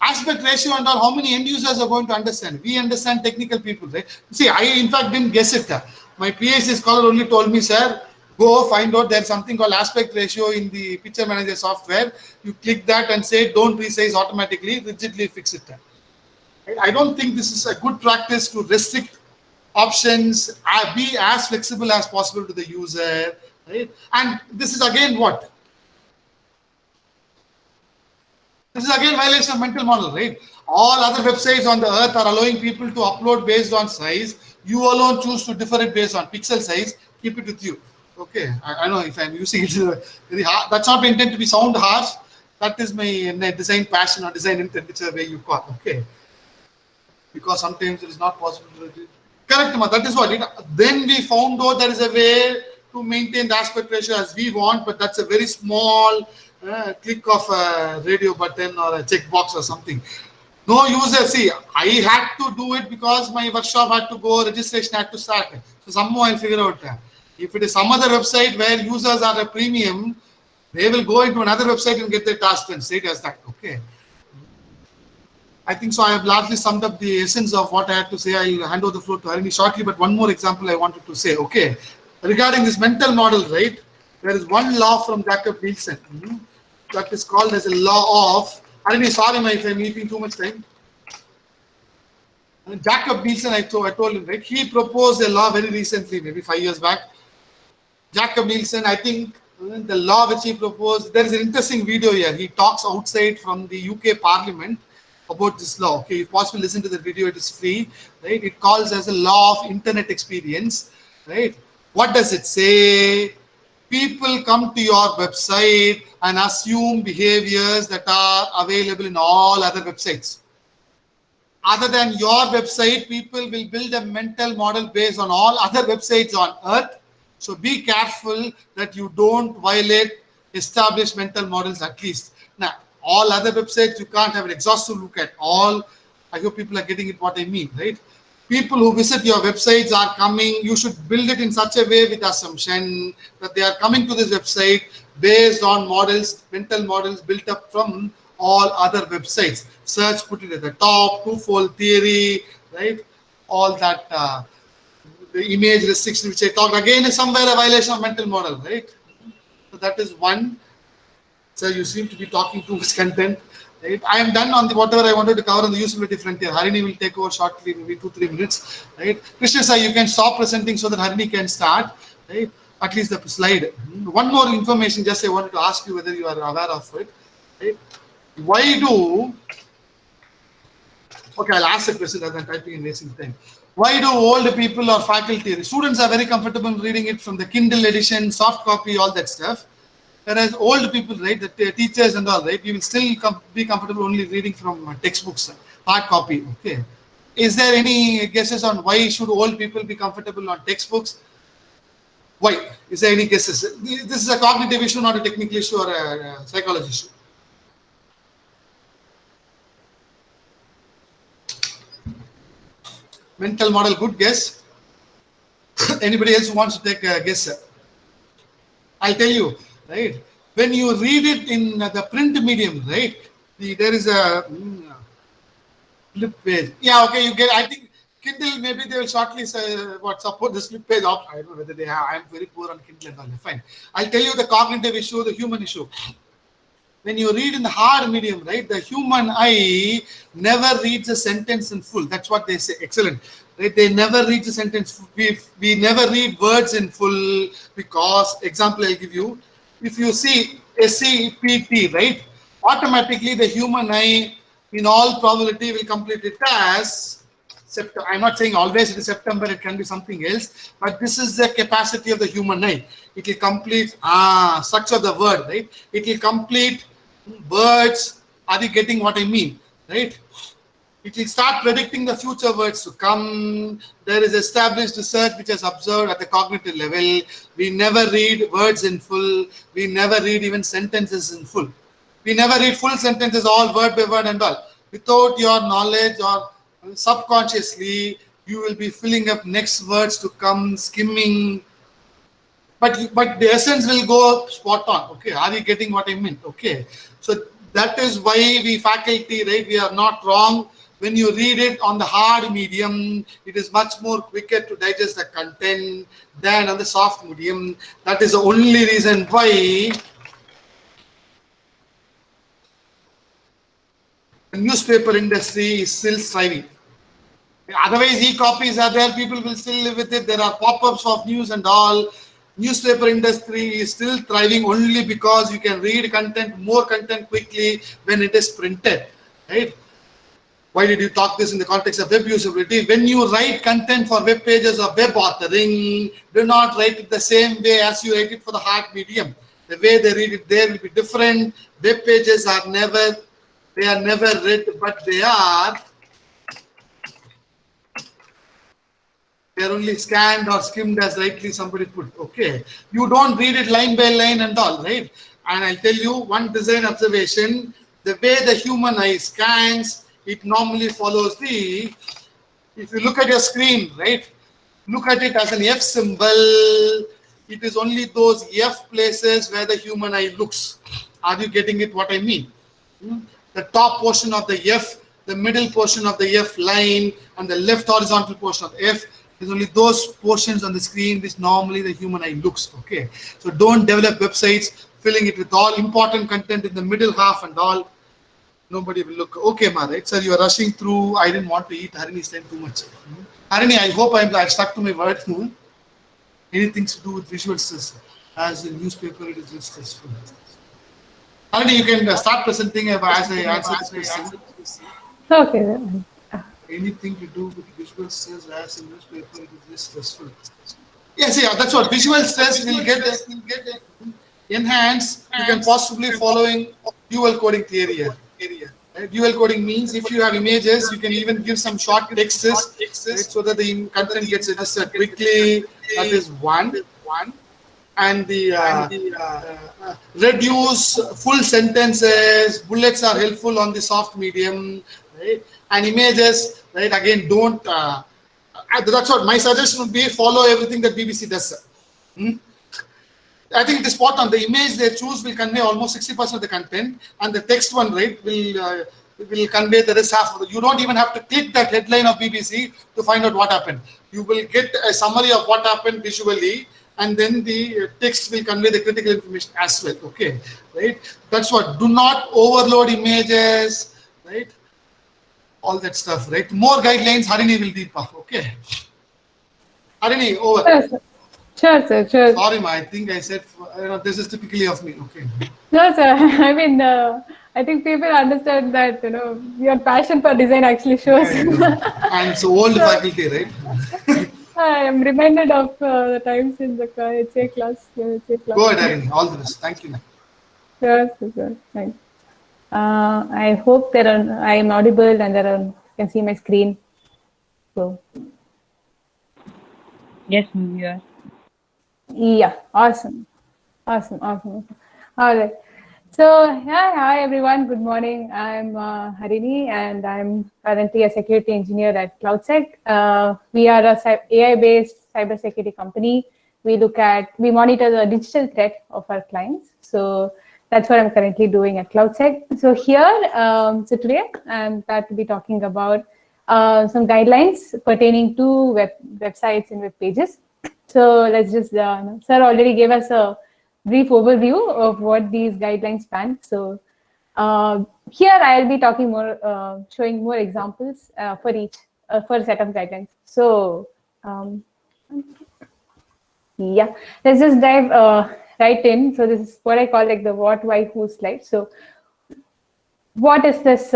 Aspect ratio and all, how many end users are going to understand? We understand technical people, right? See, I in fact didn't guess it. My PhD scholar only told me, sir, go find out there's something called aspect ratio in the picture manager software. You click that and say, don't resize automatically, rigidly fix it. Right? I don't think this is a good practice to restrict options, be as flexible as possible to the user, right? And this is again what? This is again violation of mental model, right? All other websites on the earth are allowing people to upload based on size. You alone choose to differ it based on pixel size. Keep it with you. Okay, I know if I'm using it very hard, that's not intended to be sound harsh. That is my design passion or design intent, whichever way you call. Okay, because sometimes it is not possible to. Correct, Ma. That is what. Then we found out there is a way to maintain the aspect ratio as we want, but that's a very small click of a radio button or a checkbox or something. No user. See, I had to do it because my workshop had to go, registration had to start. So somehow I'll figure out. If it is some other website where users are a premium, they will go into another website and get their task done. Straight as that. Okay. I think so. I have largely summed up the essence of what I had to say. I'll hand over the floor to Harini shortly, but one more example I wanted to say. Okay, regarding this mental model, right? There is one law from Jacob Nielsen that is called as a law of. Harini, sorry, if I'm eating too much time. Jacob Nielsen, I told him, right? He proposed a law very recently, maybe 5 years back. Jacob Nielsen, I think the law which he proposed, there is an interesting video here. He talks outside from the UK Parliament about this law. Okay, if possible, listen to the video. It is free, right? It calls as a law of internet experience, right? What does it say? People come to your website and assume behaviors that are available in all other websites. Other than your website, people will build a mental model based on all other websites on earth. So be careful that you don't violate established mental models at least. Now, all other websites, you can't have an exhaustive look at all. I hope people are getting it what I mean, right? People who visit your websites are coming, you should build it in such a way with assumption that they are coming to this website based on models, mental models built up from all other websites. Search, put it at the top, twofold theory, right? All that, the image restriction which I talked, again is somewhere a violation of mental model, right? So that is one. So you seem to be talking too much content. Right? I am done on the whatever I wanted to cover on the usability frontier. Harini will take over shortly, maybe 2-3 minutes. Right? Krishna sir, you can stop presenting so that Harini can start. Right? At least the slide. One more information, just I wanted to ask you whether you are aware of it. Right? Why do? Okay, I'll ask the question rather than typing and wasting time. Why do old people or faculty, students are very comfortable reading it from the Kindle edition, soft copy, all that stuff. Whereas old people, right, the teachers and all, right, you will still be comfortable only reading from textbooks, hard copy. Okay. Is there any guesses on why should old people be comfortable on textbooks? Why? Is there any guesses? This is a cognitive issue, not a technical issue or a psychology issue. Mental model, good guess. Anybody else who wants to take a guess? I'll tell you. Right, when you read it in the print medium, right, there is a flip page. Yeah, okay, you get. I think Kindle, maybe they will shortly say what support the flip page option. I don't know whether they have. I am very poor on Kindle and all. Fine. I'll tell you the cognitive issue, the human issue. When you read in the hard medium, right, the human eye never reads a sentence in full. That's what they say. Excellent. Right? They never read the sentence. We never read words in full because, example, I'll give you. If you see SCPT, right, automatically the human eye, in all probability, will complete it as September. I'm not saying always it is September, it can be something else, but this is the capacity of the human eye. It will complete, structure of the word, right? It will complete words. Are you getting what I mean, right? It will start predicting the future words to come. There is established research which has observed at the cognitive level. We never read words in full. We never read even sentences in full. We never read full sentences, all word by word and all. Without your knowledge or subconsciously, you will be filling up next words to come, skimming. But the essence will go spot on. Okay, are you getting what I mean? Okay, so that is why we faculty, right, we are not wrong. When you read it on the hard medium, it is much more quicker to digest the content than on the soft medium. That is the only reason why the newspaper industry is still thriving. Otherwise, e-copies are there, people will still live with it. There are pop-ups of news and all. Newspaper industry is still thriving only because you can read content, more content quickly when it is printed, right? Why did you talk this in the context of web usability? When you write content for web pages or web authoring, do not write it the same way as you write it for the hard medium. The way they read it there will be different. Web pages are never read, but they are only scanned or skimmed as rightly somebody put. Okay. You don't read it line by line and all, right? And I'll tell you one design observation. The way the human eye scans, it normally follows the, if you look at your screen, right, look at it as an F symbol. It is only those F places where the human eye looks. Are you getting it what I mean? The top portion of the F, the middle portion of the F line and the left horizontal portion of the F. Is only those portions on the screen which normally the human eye looks. Okay, so don't develop websites filling it with all important content in the middle half and all. Nobody will look. Okay, ma, right? Sir, you are rushing through. I didn't want to eat Harini's time too much. Harini, I hope I've stuck to my word. Anything to do with visuals, as a newspaper, it is just stressful. Harini, you can start presenting as I answer this question. Okay. Anything to do with visual stress as a newspaper, it is just stressful. Yes, yeah, that's what visual stress will get enhanced. You can possibly following dual coding theory here. Dual coding means if you have images, you can even give some short texts, right, so that the content gets registered quickly. That is one. And the reduce full sentences, bullets are helpful on the soft medium, right? And images, right? Again, don't. That's what my suggestion would be: follow everything that BBC does. I think it is spot on. The image they choose will convey almost 60% of the content, and the text one, right, will convey the rest half. You don't even have to click that headline of BBC to find out what happened. You will get a summary of what happened visually, and then the text will convey the critical information as well. Okay, right? That's what. Do not overload images, right? All that stuff, right? More guidelines. Harini will deeper. Okay, Harini, over. Sure, sir. Sure. Sorry, ma. I think I said this is typically of me. Okay. No, sir. I mean, I think people understand that your passion for design actually shows. And so old faculty, right? I am reminded of the times in the HA class. Go ahead, Harini. All the best. Thank you. Sure, sir. Thanks. I hope I am audible and you can see my screen. So. Yes, ma'am, you are. Yeah, awesome. All right. So, hi everyone. Good morning. I'm Harini, and I'm currently a security engineer at CloudSec. We are a AI-based cybersecurity company. We monitor the digital threat of our clients. So that's what I'm currently doing at CloudSec. So today I'm glad to be talking about some guidelines pertaining to websites and web pages. So let's just, sir already gave us a brief overview of what these guidelines span. So here I'll be talking more, showing more examples for a set of guidelines. So let's just dive right in. So this is what I call like the what, why, who slide. So what is this?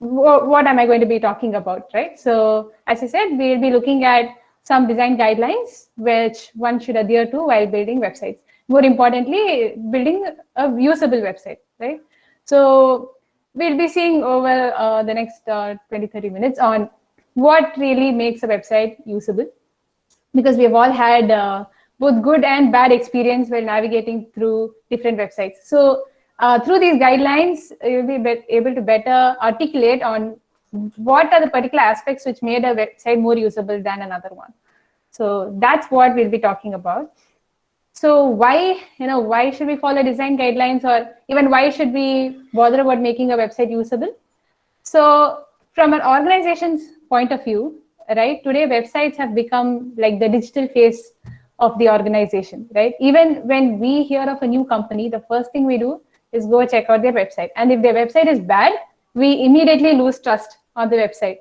What am I going to be talking about, right? So as I said, we'll be looking at some design guidelines which one should adhere to while building websites. More importantly, building a usable website, right? So we'll be seeing over the next 20-30 minutes on what really makes a website usable, because we have all had both good and bad experience while navigating through different websites. So through these guidelines, you'll be able to better articulate on what are the particular aspects which made a website more usable than another one. So that's what we'll be talking about. So why should we follow design guidelines, or even why should we bother about making a website usable? So from an organization's point of view, right, today websites have become like the digital face of the organization, right? Even when we hear of a new company, the first thing we do is go check out their website. And if their website is bad, we immediately lose trust on the website.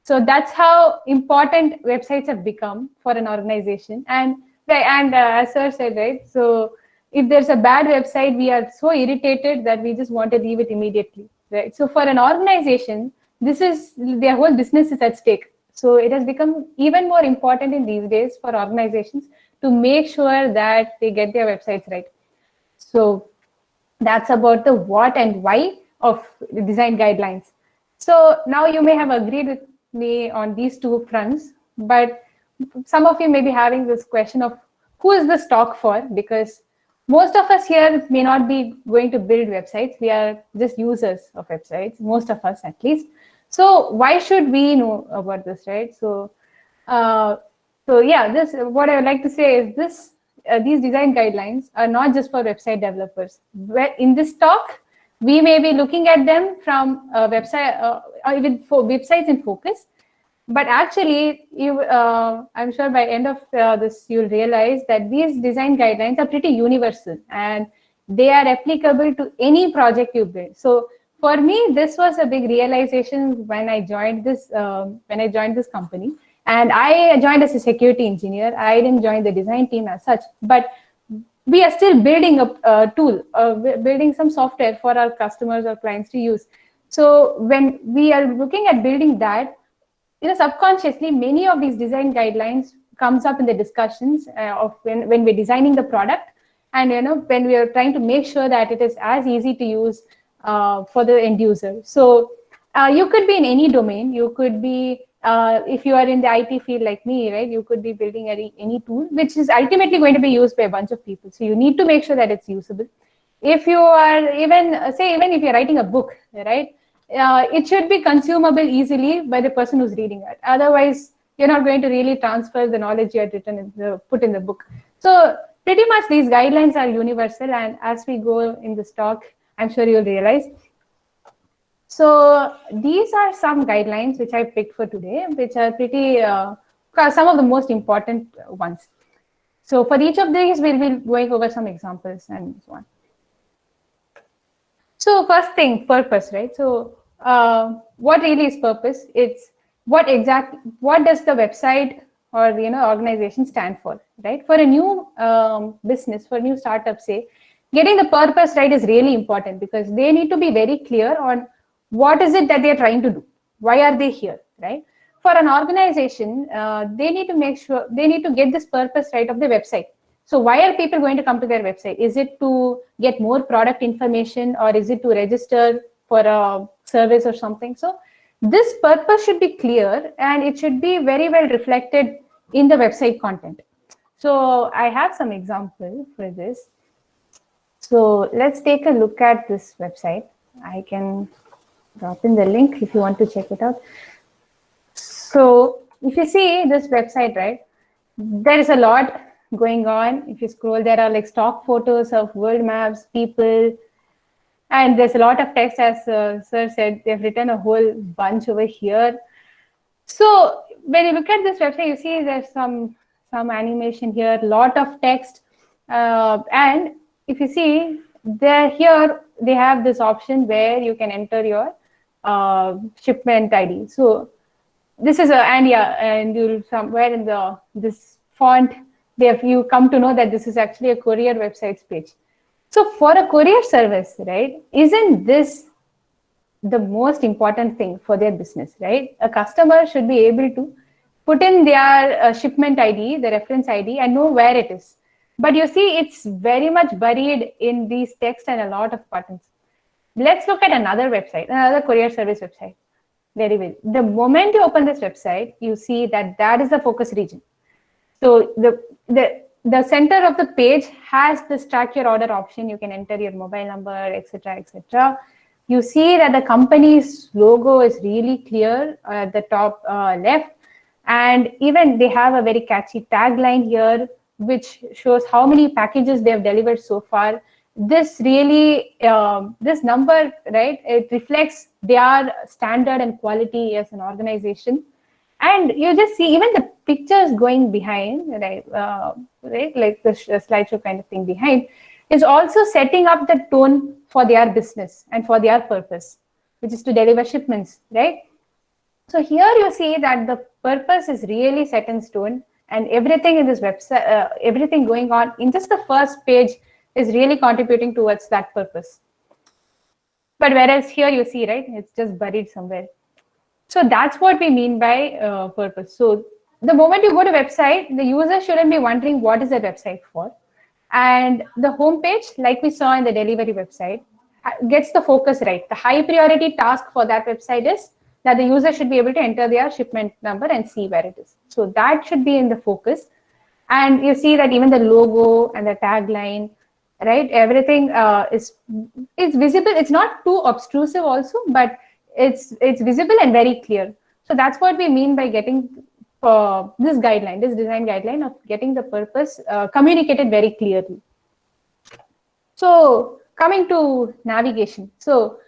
So that's how important websites have become for an organization. And as sir said, right, so if there's a bad website, we are so irritated that we just want to leave it immediately, right? So for an organization, their whole business is at stake. So it has become even more important in these days for organizations to make sure that they get their websites right. So that's about the what and why of the design guidelines. So now you may have agreed with me on these two fronts, but some of you may be having this question of who is this talk for? Because most of us here may not be going to build websites. We are just users of websites, most of us at least. So why should we know about this, right? So what I would like to say is these design guidelines are not just for website developers. In this talk, we may be looking at them from a website with websites in focus, but actually I'm sure by end of this you'll realize that these design guidelines are pretty universal and they are applicable to any project you build. So for me, this was a big realization when I joined this company. And I joined as a security engineer. I didn't join the design team as such, but we are still building a tool, building some software for our customers or clients to use. So when we are looking at building that, subconsciously, many of these design guidelines comes up in the discussions of when we're designing the product, and when we are trying to make sure that it is as easy to use for the end user. So you could be in any domain. You could be if you are in the IT field like me, right? You could be building any tool which is ultimately going to be used by a bunch of people. So you need to make sure that it's usable. If you are even if you're writing a book, right? It should be consumable easily by the person who's reading it. Otherwise, you're not going to really transfer the knowledge you had put in the book. So pretty much these guidelines are universal, and as we go in this talk, I'm sure you'll realize. So these are some guidelines which I picked for today, which are pretty some of the most important ones. So for each of these, we'll be going over some examples and so on. So first thing, purpose, right? So what really is purpose? It's what does the website or organization stand for, right? For a new business, for a new startup, say, getting the purpose right is really important, because they need to be very clear on what is it that they're trying to do, why are they here, right? For an organization, they need to make sure, they need to get this purpose right of the website. So why are people going to come to their website? Is it to get more product information, or is it to register for a service or something? So this purpose should be clear, and it should be very well reflected in the website content. So I have some example for this. So let's take a look at this website. I can drop in the link if you want to check it out. So if you see this website, right, there is a lot going on. If you scroll, there are like stock photos of world maps, people, and there's a lot of text, as sir said. They've written a whole bunch over here. So when you look at this website, you see there's some animation here, lot of text, and if you see here, they have this option where you can enter your shipment ID. So this is and you'll somewhere in this font, you come to know that this is actually a courier websites page. So for a courier service, right, isn't this the most important thing for their business, right? A customer should be able to put in their shipment ID, the reference ID, and know where it is. But you see, it's very much buried in these text and a lot of buttons. Let's look at another website, another courier service website. Very well. The moment you open this website, you see that is the focus region. So the center of the page has this track your order option. You can enter your mobile number, etc., etc. You see that the company's logo is really clear at the top left, and even they have a very catchy tagline here, which shows how many packages they have delivered so far. This really, this number, right, it reflects their standard and quality as an organization. And you just see even the pictures going behind, right, like the slideshow kind of thing behind, is also setting up the tone for their business and for their purpose, which is to deliver shipments, right? So here you see that the purpose is really set in stone, and everything in this website, everything going on in just the first page is really contributing towards that purpose. But whereas here you see, right, it's just buried somewhere. So that's what we mean by purpose. So the moment you go to website, the user shouldn't be wondering what is the website for. And the homepage, like we saw in the delivery website, gets the focus right. The high priority task for that website is that the user should be able to enter their shipment number and see where it is. So that should be in the focus. And you see that even the logo and the tagline, right, everything is visible. It's not too obtrusive also, but it's visible and very clear. So that's what we mean by getting this guideline, this design guideline of getting the purpose communicated very clearly. So coming to navigation. So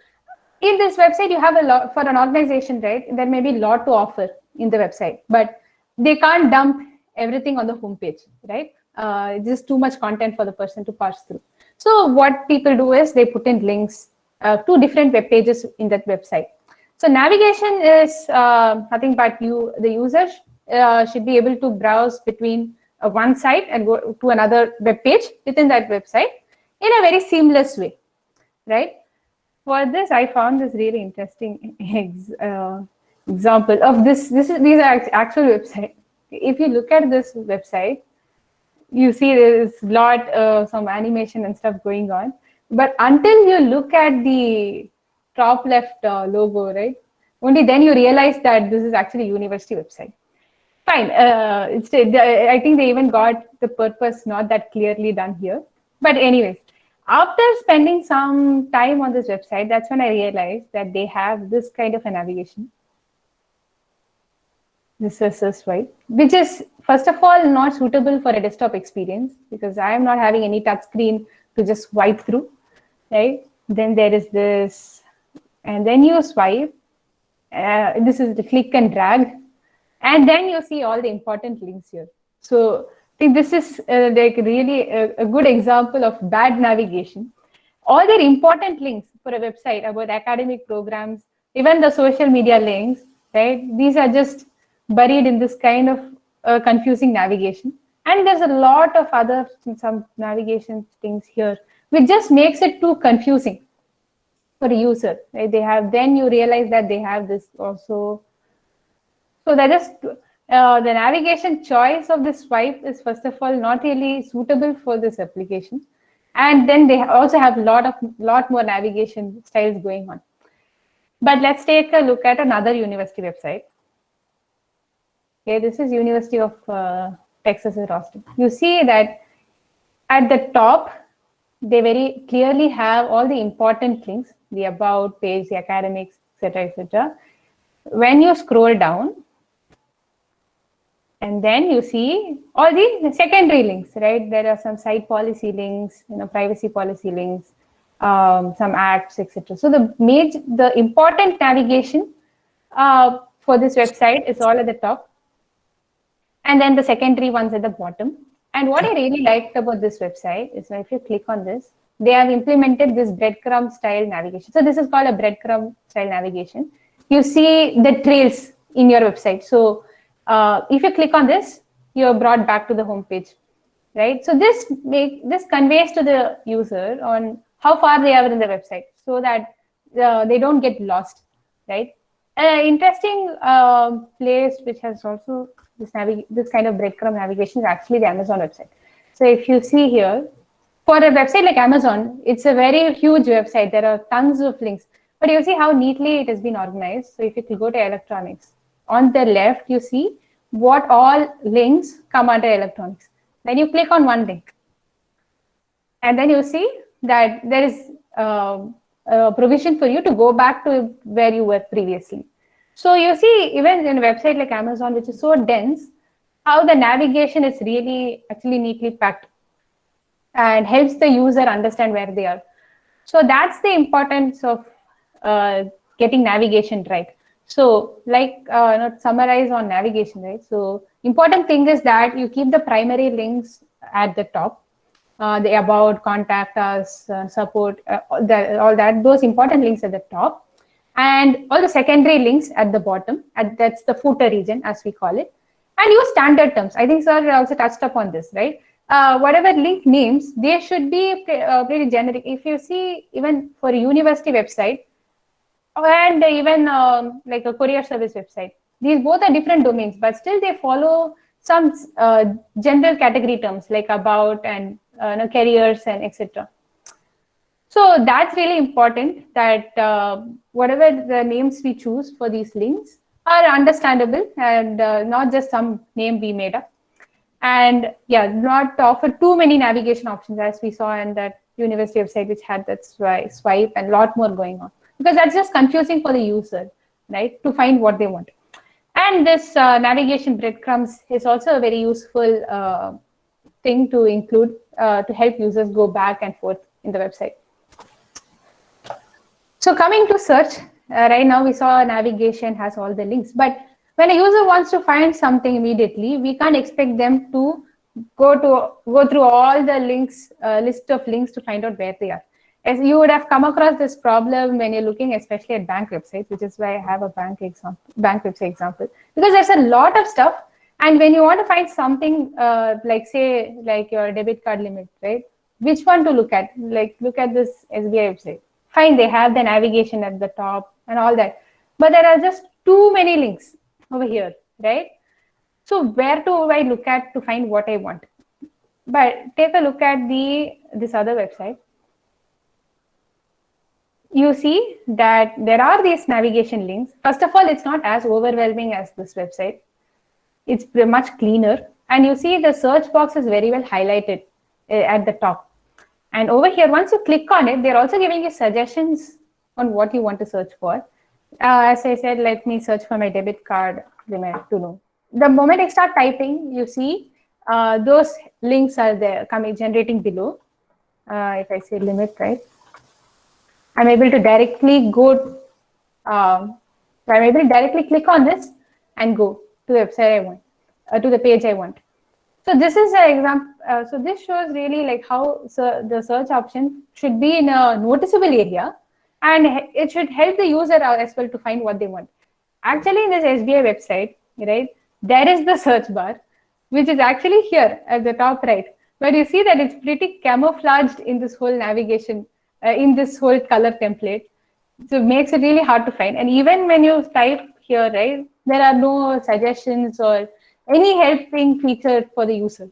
in this website, you have a lot for an organization, right? There may be a lot to offer in the website, but they can't dump everything on the homepage, right? It's just too much content for the person to pass through. So what people do is they put in links to different web pages in that website. So navigation is nothing but the user should be able to browse between one site and go to another web page within that website in a very seamless way, right? For this, I found this really interesting example of this. These are actual website. If you look at this website, you see there's a lot some animation and stuff going on. But until you look at the top left logo, right? Only then you realize that this is actually a university website. Fine. I think they even got the purpose not that clearly done here. But anyways, after spending some time on this website, that's when I realized that they have this kind of a navigation. This is a swipe, which is first of all not suitable for a desktop experience because I am not having any touch screen to just swipe through, right? Then there is this, and then you swipe. This is the click and drag, and then you see all the important links here. So I think this is like really a good example of bad navigation. All the important links for a website about academic programs, even the social media links, right? These are just buried in this kind of confusing navigation. And there's a lot of other some navigation things here, which just makes it too confusing for a user. Right? Then you realize that they have this also. So that is the navigation choice of this swipe is first of all not really suitable for this application. And then they also have a lot more navigation styles going on. But let's take a look at another university website. Okay, this is University of Texas at Austin. You see that at the top, they very clearly have all the important links, the about page, the academics, etc., etc. When you scroll down, and then you see all the secondary links, right? There are some site policy links, privacy policy links, some acts, etc. So the important navigation for this website is all at the top. And then the secondary ones at the bottom. And what I really liked about this website is if you click on this, they have implemented this breadcrumb style navigation. So this is called a breadcrumb style navigation. You see the trails in your website. So if you click on this, you're brought back to the home page, right? So this conveys to the user on how far they are in the website so that they don't get lost, right? Interesting place which has also this kind of breadcrumb navigation is actually the Amazon website. So if you see here, for a website like Amazon, it's a very huge website. There are tons of links, but you see how neatly it has been organized. So if you go to electronics, on the left, you see what all links come under electronics. Then you click on one link. And then you see that there is a provision for you to go back to where you were previously. So you see, even in a website like Amazon, which is so dense, how the navigation is really actually neatly packed and helps the user understand where they are. So that's the importance of getting navigation right. So like not summarize on navigation, right? So important thing is that you keep the primary links at the top, the about, contact us, support, all that, those important links at the top. And all the secondary links at the bottom, that's the footer region, as we call it. And use standard terms. I think sir also touched upon this, right? Whatever link names, they should be pretty generic. If you see, even for a university website, and even like a courier service website, these both are different domains, but still they follow some general category terms like about and careers and etc. So that's really important that whatever the names we choose for these links are understandable and not just some name we made up. And yeah, not offer too many navigation options as we saw in that university website, which had that swipe and a lot more going on. Because that's just confusing for the user, right, to find what they want. And this navigation breadcrumbs is also a very useful thing to include to help users go back and forth in the website. So coming to search, right now we saw navigation has all the links, but when a user wants to find something immediately, we can't expect them to go through all the links, list of links to find out where they are. As you would have come across this problem when you're looking, especially at bank websites, which is why I have a bank website example, because there's a lot of stuff. And when you want to find something like say like your debit card limit, right? Which one to look at? Like look at this SBI website. Fine, they have the navigation at the top and all that, but there are just too many links over here, right? So where do I look at to find what I want? But take a look at this other website. You see that there are these navigation links. First of all, it's not as overwhelming as this website. It's much cleaner. And you see the search box is very well highlighted at the top. And over here, once you click on it, they're also giving you suggestions on what you want to search for. As I said, let me search for my debit card limit to know. The moment I start typing, you see those links are there generating below. If I say limit, right? I'm able to directly go, I'm able to directly click on this and go to the website I want, to the page I want. So this is an example. So this shows really like how the search option should be in a noticeable area, and it should help the user as well to find what they want. Actually, in this SBI website, right, there is the search bar, which is actually here at the top right, but you see that it's pretty camouflaged in this whole navigation, in this whole color template. So it makes it really hard to find. And even when you type here, right, there are no suggestions or any helping feature for the user.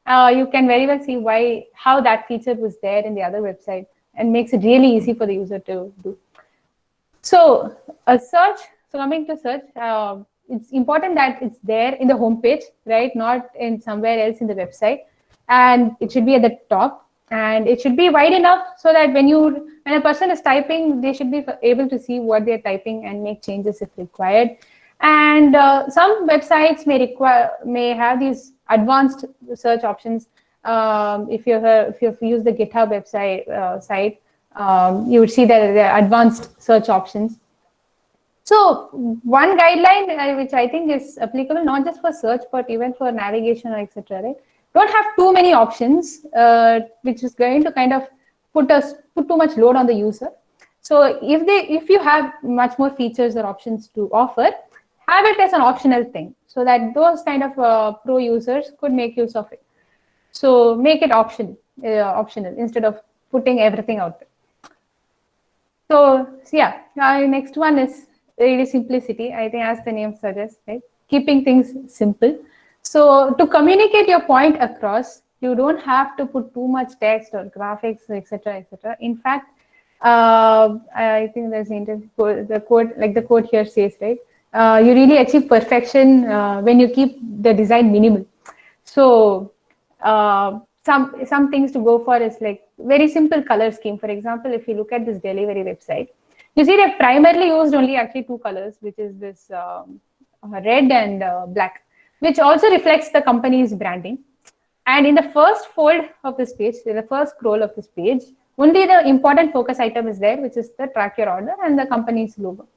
You can very well see how that feature was there in the other website, and makes it really easy for the user to do. So so coming to search, it's important that it's there in the home page, right? Not in somewhere else in the website. And it should be at the top, and it should be wide enough so that when a person is typing, they should be able to see what they're typing and make changes if required. And some websites may have these advanced search options. If you've used the GitHub website site, you would see that there are advanced search options. So one guideline which I think is applicable not just for search but even for navigation or etc. Right? Don't have too many options, which is going to kind of put too much load on the user. So if you have much more features or options to offer, have it as an optional thing so that those kind of pro users could make use of it. So make it optional instead of putting everything out there. So yeah, next one is really simplicity. I think as the name suggests, right? Keeping things simple. So to communicate your point across, you don't have to put too much text or graphics, etc., etc. In fact, I think there's the code here says, right? You really achieve perfection when you keep the design minimal. So some things to go for is like very simple color scheme. For example, if you look at this delivery website, you see they've primarily used only actually two colors, which is this red and black, which also reflects the company's branding. And in the first fold of this page, the first scroll of this page, only the important focus item is there, which is the track your order and the company's logo.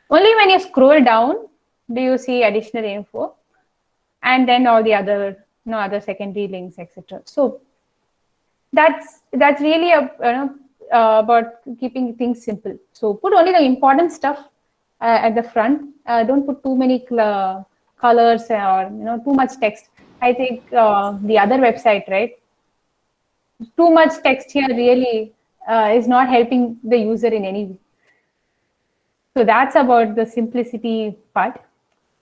Only when you scroll down do you see additional info, and then all the other secondary links, etc. So that's really about keeping things simple. So put only the important stuff at the front. Don't put too many colors or too much text. I think the other website, right? Too much text here really is not helping the user in any way. So that's about the simplicity part.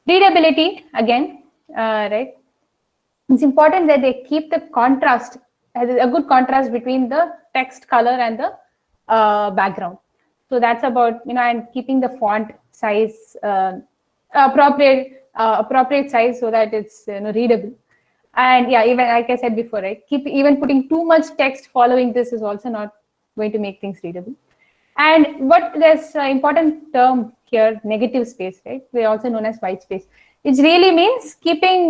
Readability, again, right? It's important that they keep the contrast, a good contrast between the text color and the background. So that's about, and keeping the font size appropriate size so that it's readable. And yeah, even like I said before, right? Even putting too much text following this is also not going to make things readable. And there's an important term here, negative space, right? They're also known as white space. It really means keeping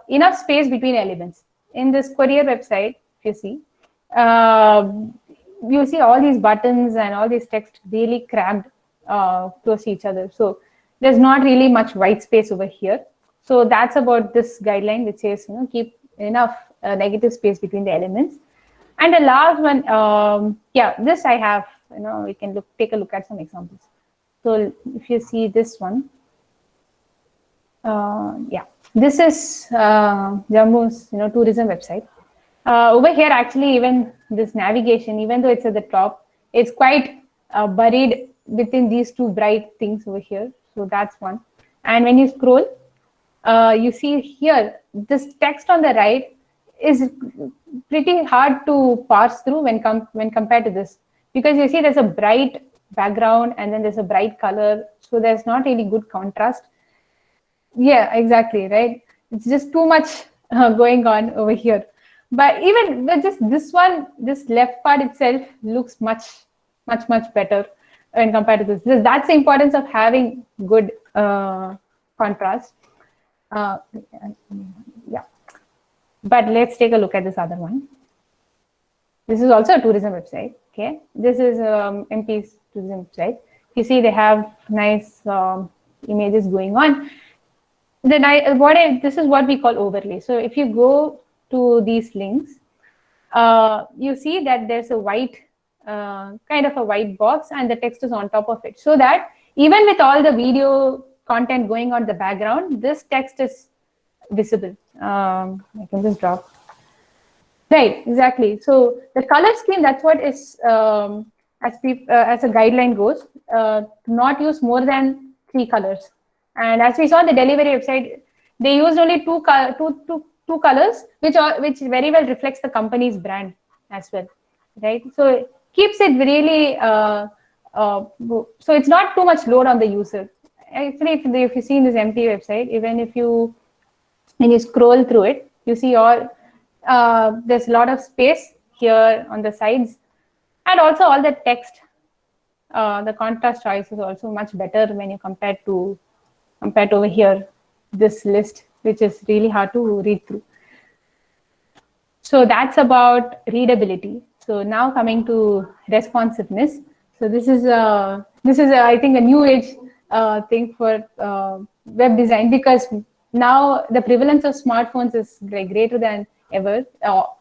enough space between elements. In this courier website, if you see, you see all these buttons and all these text really crammed close to each other. So there's not really much white space over here. So that's about this guideline, which says, keep enough negative space between the elements. And the last one, this I have, we can take a look at some examples. So if you see this one, this is Jammu's, tourism website. Over here, actually, even this navigation, even though it's at the top, it's quite buried within these two bright things over here. So that's one. And when you scroll, you see here, this text on the right is pretty hard to parse through when compared to this, because you see there's a bright background and then there's a bright color. So there's not really good contrast. Yeah, exactly, right? It's just too much going on over here. But even with just this one, this left part itself looks much better when compared to this. That's the importance of having good contrast. But let's take a look at this other one. This is also a tourism website. Okay, this is MP's tourism website. You see they have nice images going on. This is what we call overlay. So if you go to these links, you see that there's a white kind of a white box and the text is on top of it, so that even with all the video content going on in the background, this text is visible. I can just drop. Right, exactly. So the color scheme, that's what is as a guideline goes, to not use more than 3 colors. And as we saw on the delivery website, they used only two colors, which very well reflects the company's brand as well, right? So it keeps it really, so it's not too much load on the user. Actually, if you see in this MP website, even when you scroll through it, you see there's a lot of space here on the sides, and also all the text, the contrast choice is also much better when you compare to over here, this list, which is really hard to read through. So that's about readability. So now coming to responsiveness. So this is I think a new age thing for web design, because now the prevalence of smartphones is greater than ever.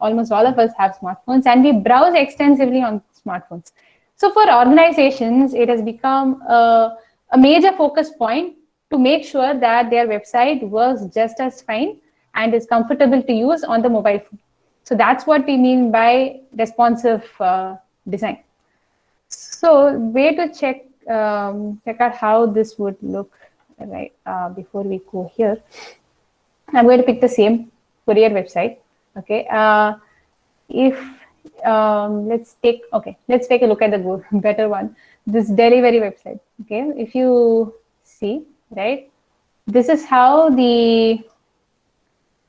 Almost all of us have smartphones and we browse extensively on smartphones. So for organizations, it has become a major focus point to make sure that their website works just as fine and is comfortable to use on the mobile phone. So that's what we mean by responsive design. So way to check out how this would look, right? Before we go here, I'm going to pick the same courier website. Okay. Let's take a look at the better one, this delivery website. Okay, if you see, right, this is how the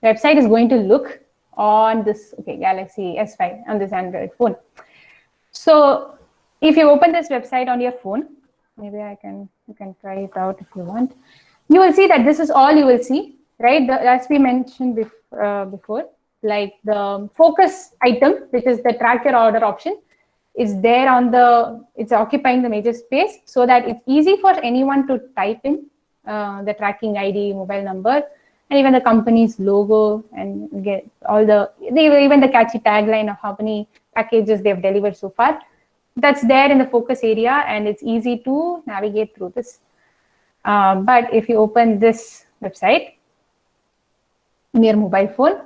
website is going to look on this Galaxy S5 on this Android phone. So if you open this website on your phone, maybe you can try it out if you want. You will see that this is all you will see, right? As we mentioned before, like the focus item, which is the track your order option, is there it's occupying the major space, so that it's easy for anyone to type in the tracking ID, mobile number, and even the company's logo, and get even the catchy tagline of how many packages they've delivered so far. That's there in the focus area, and it's easy to navigate through this. But if you open this website in your mobile phone,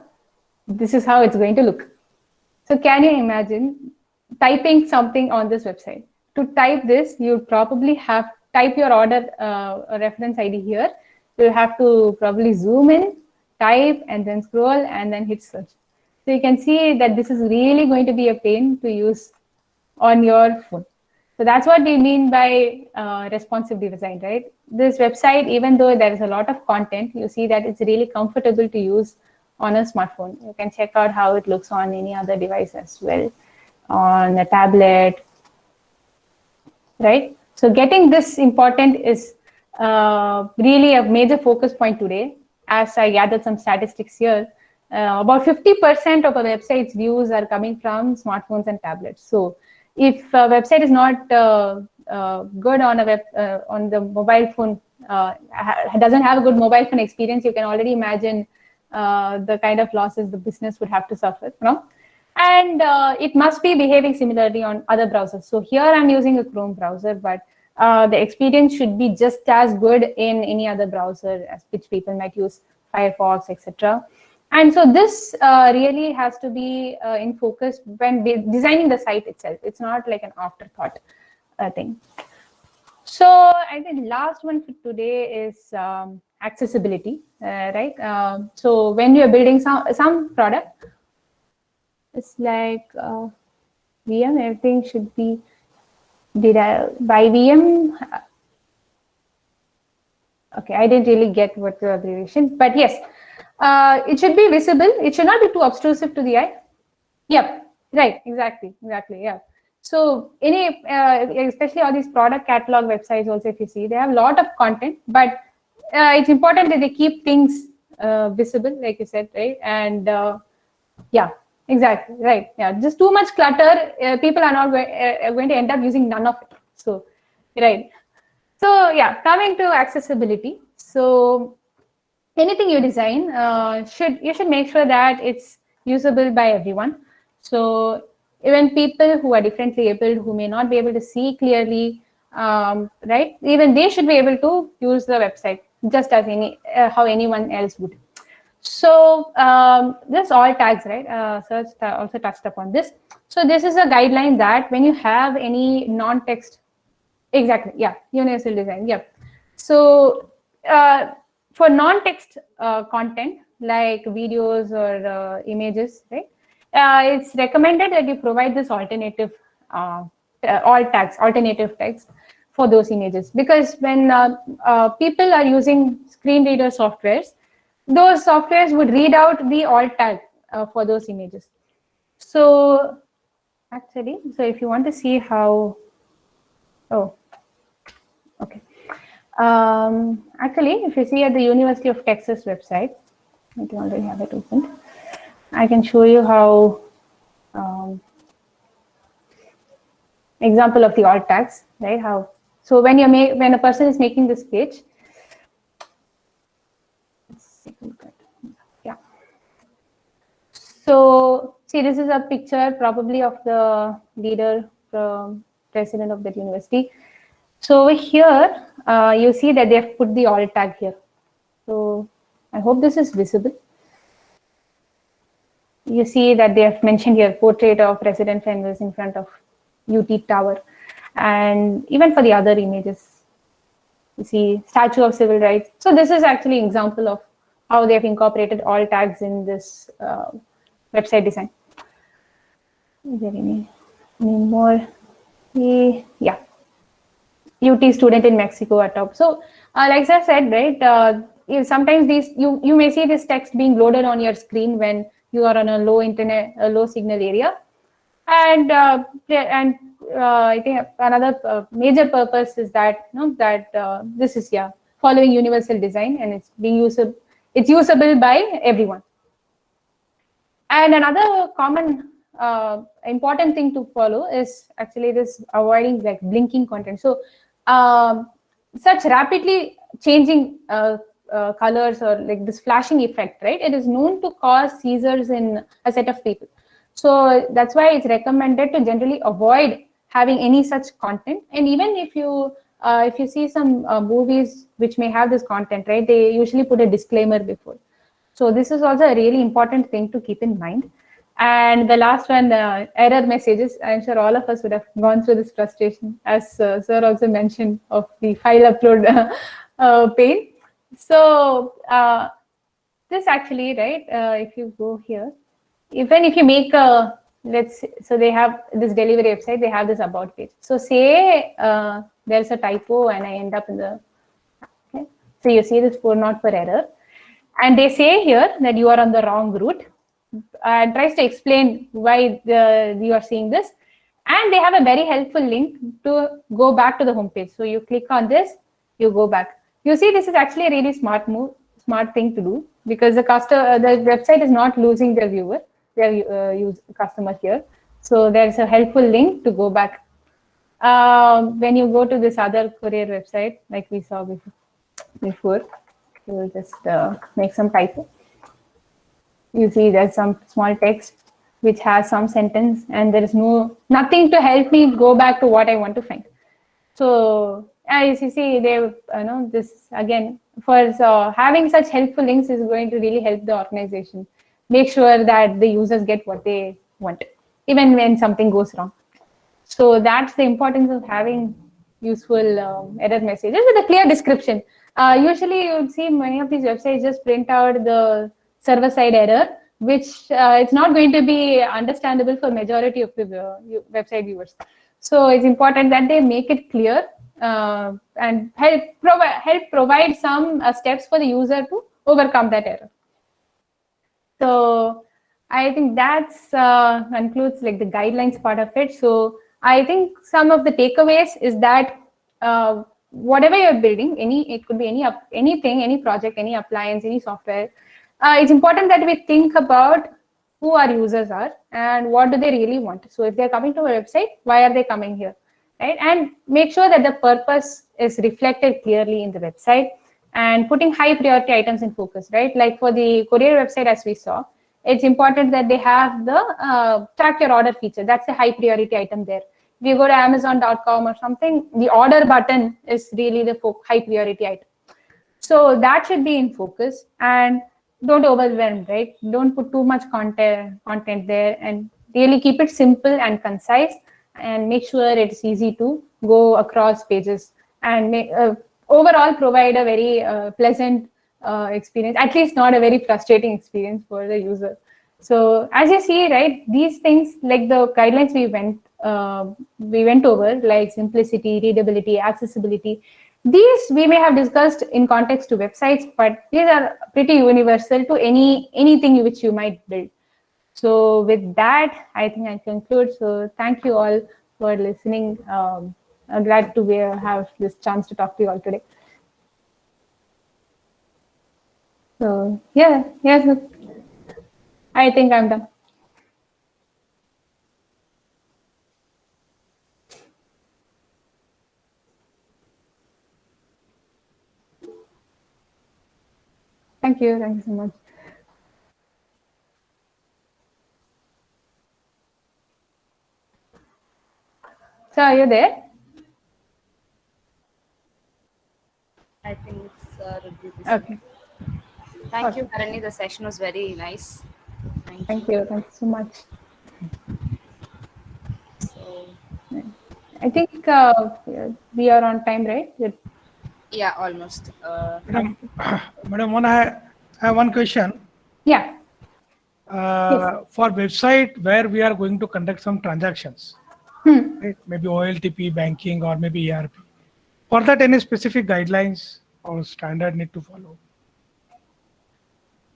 this is how it's going to look. So can you imagine typing something on this website? To type this, you probably have type your order reference ID here. You have to probably zoom in, type, and then scroll, and then hit search. So you can see that this is really going to be a pain to use on your phone. So that's what we mean by responsive design, right? This website, even though there is a lot of content, you see that it's really comfortable to use on a smartphone. You can check out how it looks on any other device as well, on a tablet, right? So getting this important is really a major focus point today. As I gathered some statistics here, about 50% of a website's views are coming from smartphones and tablets. So if a website is not good on on the mobile phone, doesn't have a good mobile phone experience, you can already imagine the kind of losses the business would have to suffer, and it must be behaving similarly on other browsers. So here I'm using a Chrome browser, but the experience should be just as good in any other browser as which people might use, Firefox, etc. And so this really has to be in focus when designing the site itself. It's not like an afterthought thing. So I think last one for today is accessibility, right? So when you're building some product, it's like VM, everything should be by VM. Okay, I didn't really get what the abbreviation, but yes, it should be visible. It should not be too obtrusive to the eye. Yep, right, exactly, yeah. So any, especially all these product catalog websites also, if you see, they have a lot of content, but it's important that they keep things visible, like you said, right? And yeah, exactly, right. Yeah, just too much clutter, people are not going to end up using none of it. So, right. So yeah, coming to accessibility. So anything you design, you should make sure that it's usable by everyone. So even people who are differently abled, who may not be able to see clearly, right? Even they should be able to use the website just as how anyone else would. So this all tags, right? Serge also touched upon this. So this is a guideline that when you have any non-text, exactly, yeah, universal design, yep. So for non-text content like videos or images, right? It's recommended that you provide this alternative alternative text for those images, because when people are using screen reader softwares, those softwares would read out the alt tag for those images. So actually, so if you want to see how, oh, okay. Actually, if you see at the University of Texas website, I can already have it opened. I can show you how example of the alt tags, right? How, so when when a person is making this page, yeah. So see, this is a picture probably of the leader, president of that university. So over here, you see that they have put the alt tag here. So I hope this is visible. You see that they have mentioned here portrait of President Fenves in front of UT Tower. And even for the other images, you see Statue of Civil Rights. So this is actually an example of how they have incorporated alt tags in this website design. Is there any more? Yeah. UT student in Mexico at top. So like I said, right, sometimes you may see this text being loaded on your screen when you are on a low signal area. And I think another major purpose is that this is following universal design, and it's usable by everyone. And another common important thing to follow is actually this avoiding like blinking content. So such rapidly changing colors or like this flashing effect, right? It is known to cause seizures in a set of people. So that's why it's recommended to generally avoid having any such content. And even if you see some movies which may have this content, right, they usually put a disclaimer before. So this is also a really important thing to keep in mind. And the last one, error messages. I'm sure all of us would have gone through this frustration, as Sir also mentioned, of the file upload pain. So this actually, right, if you go here, even if you make a, so they have this delivery website, they have this about page. So say there's a typo and I end up in the, okay. So you see this 404 error. And they say here that you are on the wrong route, and tries to explain why you are seeing this. And they have a very helpful link to go back to the home page. So you click on this, you go back. You see, this is actually a really smart thing to do, because the website is not losing their viewer, their customer here. So there's a helpful link to go back. When you go to this other courier website, like we saw before, we'll just make some typo. You see there's some small text which has some sentence, and there is nothing to help me go back to what I want to find. So as you see, they this again for having such helpful links is going to really help the organization make sure that the users get what they want, even when something goes wrong. So that's the importance of having useful error messages with a clear description. Usually you would see many of these websites just print out the server-side error, which it's not going to be understandable for majority of the website viewers. So it's important that they make it clear and help provide some steps for the user to overcome that error. So I think that's concludes like the guidelines part of it. So I think some of the takeaways is that whatever you're building, it could be anything, any project, any appliance, any software, it's important that we think about who our users are and what do they really want. So if they're coming to our website, why are they coming here, right? And make sure that the purpose is reflected clearly in the website and putting high priority items in focus, right? Like for the courier website, as we saw, it's important that they have the track your order feature. That's the high priority item there. If you go to Amazon.com or something, the order button is really the high priority item. So that should be in focus, and don't overwhelm, right? Don't put too much content there, and really keep it simple and concise, and make sure it's easy to go across pages, and overall provide a very pleasant experience, at least not a very frustrating experience for the user. So as you see, right, these things like the guidelines we went over, like simplicity, readability, accessibility, these we may have discussed in context to websites, but these are pretty universal to anything which you might build. So with that, I think I conclude. So thank you all for listening. I'm glad to have this chance to talk to you all today. So yes, I think I'm done. Thank you so much. So are you there? I think it's Okay. Thank you, Bharani. The session was very nice. Thank you so much. So I think we are on time, right? yeah, almost. Madam, I have one question. Yeah. For website where we are going to conduct some transactions, right? Maybe OLTP, banking, or maybe ERP. For that, any specific guidelines or standard need to follow?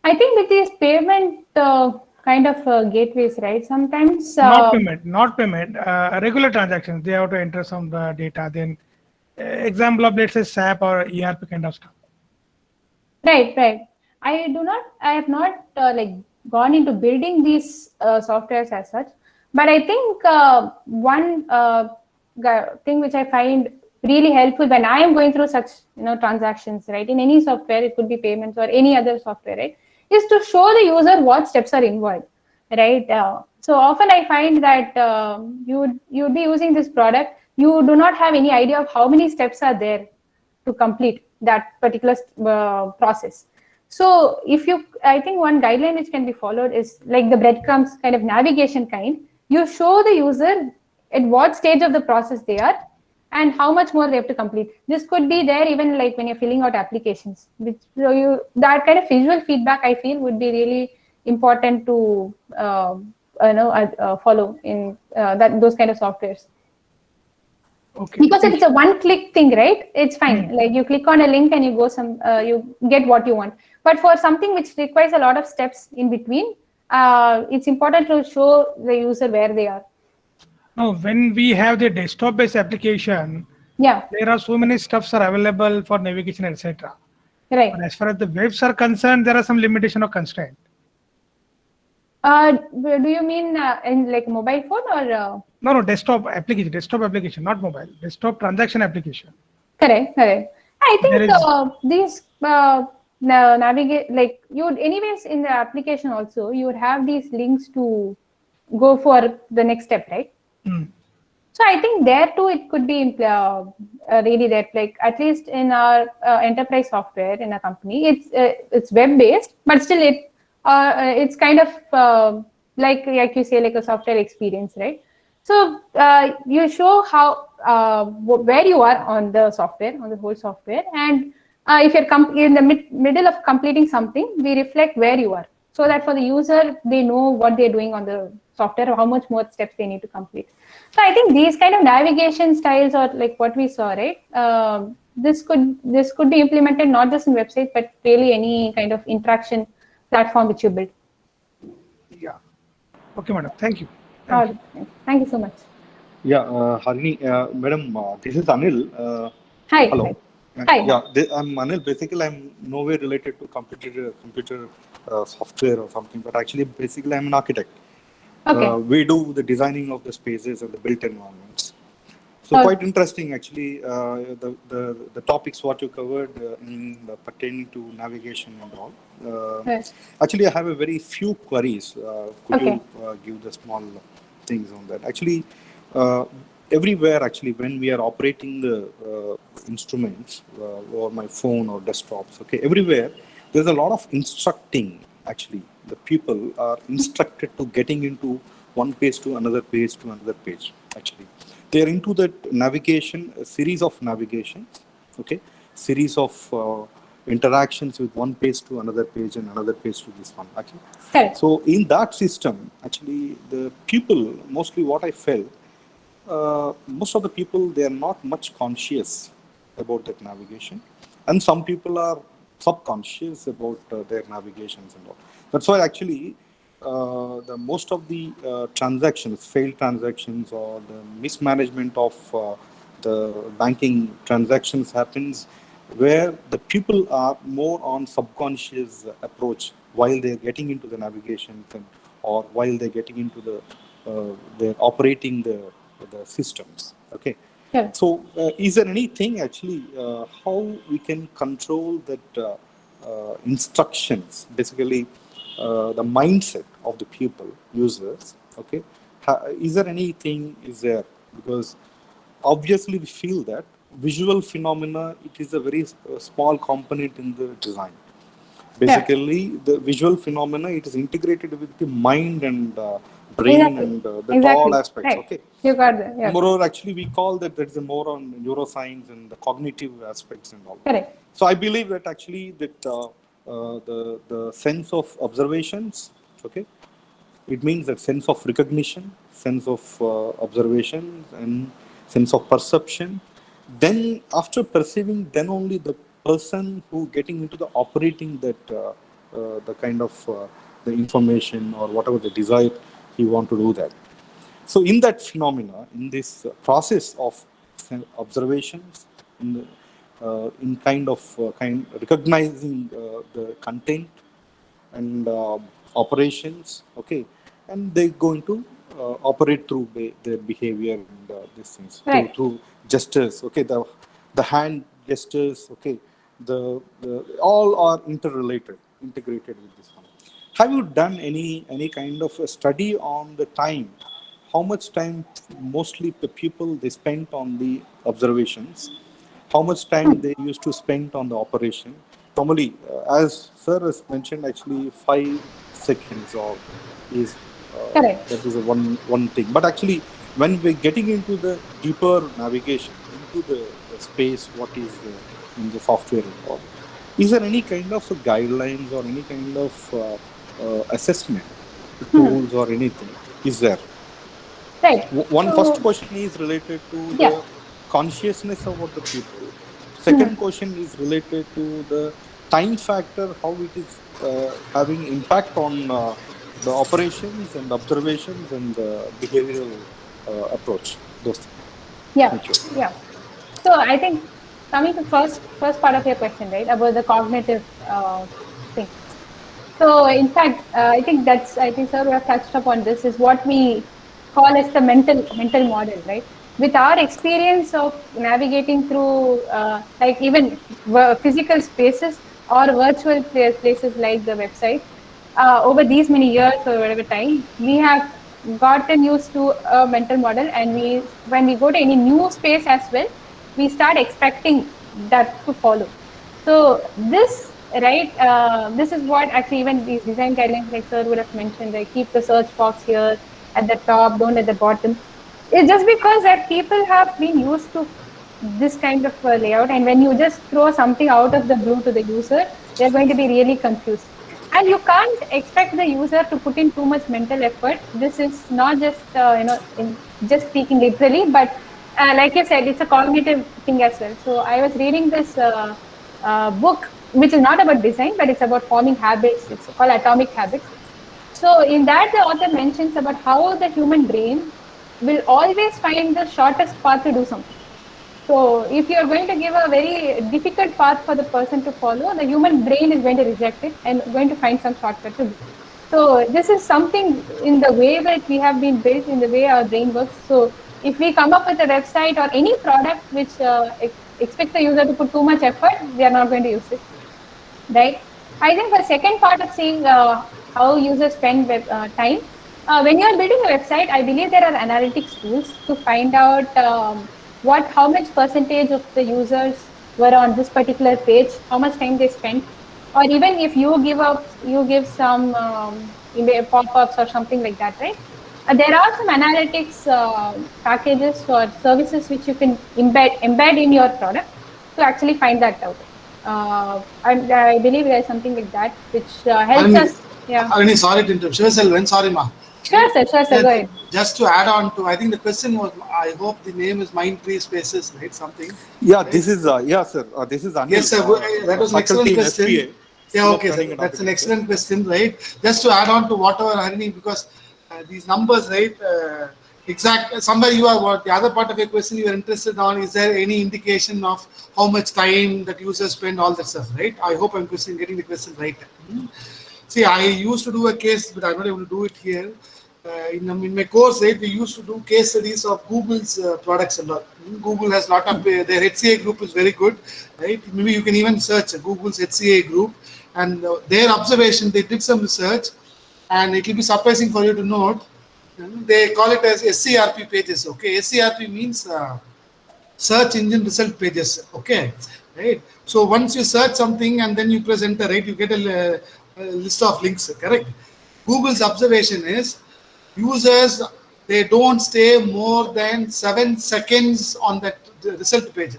I think with these payment kind of gateways, right? Sometimes Not payment. Regular transactions. They have to enter some data. Then, example of let's say SAP or ERP kind of stuff. Right. I have not like gone into building these softwares as such, but I think one thing which I find really helpful when I am going through such transactions, right, in any software, it could be payments or any other software, right, is to show the user what steps are involved, right? So often I find that you would be using this product, you do not have any idea of how many steps are there to complete that particular process. So I think one guideline which can be followed is like the breadcrumbs kind of navigation kind. You show the user at what stage of the process they are and how much more they have to complete. This could be there even like when you're filling out applications. That kind of visual feedback I feel would be really important to follow in those kind of softwares. Okay. Because if it's a one-click thing, right? It's fine. Like you click on a link and you go you get what you want. But for something which requires a lot of steps in between, it's important to show the user where they are. Now, when we have the desktop-based application, yeah, there are so many stuffs are available for navigation, etc. Right. But as far as the webs are concerned, there are some limitation or constraint. Do you mean in like mobile phone or? No, desktop application, not mobile. Desktop transaction application. Correct, correct. I There think is these navigate like you would anyways in the application also you would have these links to go for the next step, right? Hmm. So I think there too it could be really that like at least in our enterprise software in a company it's web based, but still it's kind of like you say like a software experience, right? So you show how where you are on the software, on the whole software, and if you're in the middle of completing something, we reflect where you are, so that for the user they know what they're doing on the software or how much more steps they need to complete. So I think these kind of navigation styles are like what we saw, right? This could be implemented not just in website, but really any kind of interaction platform which you build. Yeah. Okay, madam. Thank you. Thank you. Thank you so much. Yeah, Harini, madam, this is Anil. Hi. Hello. Hi. Yeah, I'm Anil. Basically, I'm nowhere related to computer software or something, but actually, basically, I'm an architect. Okay. We do the designing of the spaces and the built environments. So quite interesting, actually, the topics what you covered pertaining to navigation and all. Yes. Actually, I have a very few queries. Could Okay. you give the small things on that? Actually, everywhere, actually, when we are operating the instruments or my phone or desktops, okay, everywhere, there's a lot of instructing, actually. The people are instructed to getting into one page to another page to another page, actually. They're into that navigation, a series of navigations, okay, series of interactions with one page to another page and another page to this one, actually. Correct. So in that system, actually, the people, mostly what I felt, most of the people, they are not much conscious about that navigation. And some people are subconscious about their navigations and all. That's why actually the most of the transactions, failed transactions or the mismanagement of the banking transactions happens where the people are more on subconscious approach while they're getting into the navigation or while they're getting into the they're operating the systems. Okay. Yeah. So is there anything actually how we can control that instructions, basically the mindset of the people, users, okay? Is there anything, is there? Because obviously we feel that visual phenomena, it is a very small component in the design. Basically, the visual phenomena, it is integrated with the mind and brain and the all aspects, right. okay? You got that, yeah. Moreover, actually, we call that there is a more on neuroscience and the cognitive aspects and all. Correct. So I believe that actually that the sense of observations, okay, it means that sense of recognition, sense of observation, and sense of perception. Then after perceiving, then only the person who getting into the operating that the kind of the information or whatever the desire he want to do that. So in that phenomena, in this process of observations, in kind of recognizing the content and operations, okay, and they going to operate through their behavior and these things, right. through gestures, okay, the hand gestures, okay, the all are integrated with this one. Have you done any kind of a study on the time? How much time mostly the people they spent on the observations? How much time they used to spend on the operation? Normally, as sir has mentioned, actually 5 seconds or is Correct. that is a one thing. But actually, when we're getting into the deeper navigation into the space, what is in the software involved, is there any kind of guidelines or any kind of assessment tools or anything? Is there? Right. One first question is related to the consciousness about the people. Second question is related to the time factor, how it is having impact on the operations and observations and the behavioral approach. Those things. Yeah. Thank you. Yeah. So I think coming to first part of your question, right, about the cognitive thing. So So in fact, I think sir, we have touched upon this, is what we call as the mental model, right? With our experience of navigating through like even physical spaces or virtual places like the website, over these many years or whatever time, we have gotten used to a mental model, and when we go to any new space as well, we start expecting that to follow. So this, right, this is what actually even these design guidelines, like sir would have mentioned, like keep the search box here at the top, don't at the bottom. It's just because that people have been used to this kind of layout, and when you just throw something out of the blue to the user, they're going to be really confused. And you can't expect the user to put in too much mental effort. This is not just just speaking literally, but like you said, it's a cognitive thing as well. So I was reading this book, which is not about design, but it's about forming habits. It's called Atomic Habits. So in that, the author mentions about how the human brain will always find the shortest path to do something. So if you're going to give a very difficult path for the person to follow, the human brain is going to reject it and going to find some shortcut to do. So this is something in the way that we have been built, in the way our brain works. So if we come up with a website or any product which expects the user to put too much effort, we are not going to use it, right? I think the second part of seeing how users spend time, when you are building a website, I believe there are analytics tools to find out how much percentage of the users were on this particular page, how much time they spent, or even if you give some pop-ups or something like that, right? There are some analytics packages or services which you can embed in your product to actually find that out. I believe there is something like that which helps us. Yeah. Arani, sorry to interrupt. Shivaselvan, sorry ma. Sure, sir. Go ahead. Just to add on to, I think the question was, I hope the name is Mindtree Spaces, right? Something. Yeah, right? this is sir. This is Anil, yes, sir. That was an excellent question. SPA, yeah, okay, sir. That's an excellent question, right? Just to add on to whatever Harini, because these numbers, right? Somewhere you are what the other part of your question you are interested on. Is there any indication of how much time that users spend, all that stuff, right? I hope I'm getting the question right. See, I used to do a case, but I'm not able to do it here. In my course, right, we used to do case studies of Google's products and all. Google has a lot of their HCA group is very good, right? Maybe you can even search Google's HCA group, and their observation. They did some research, and it will be surprising for you to note. They call it as SCRP pages. Okay, SCRP means search engine result pages. Okay, right. So once you search something and then you press enter, right, you get a list of links. Correct. Google's observation is users, they don't stay more than 7 seconds on that result page.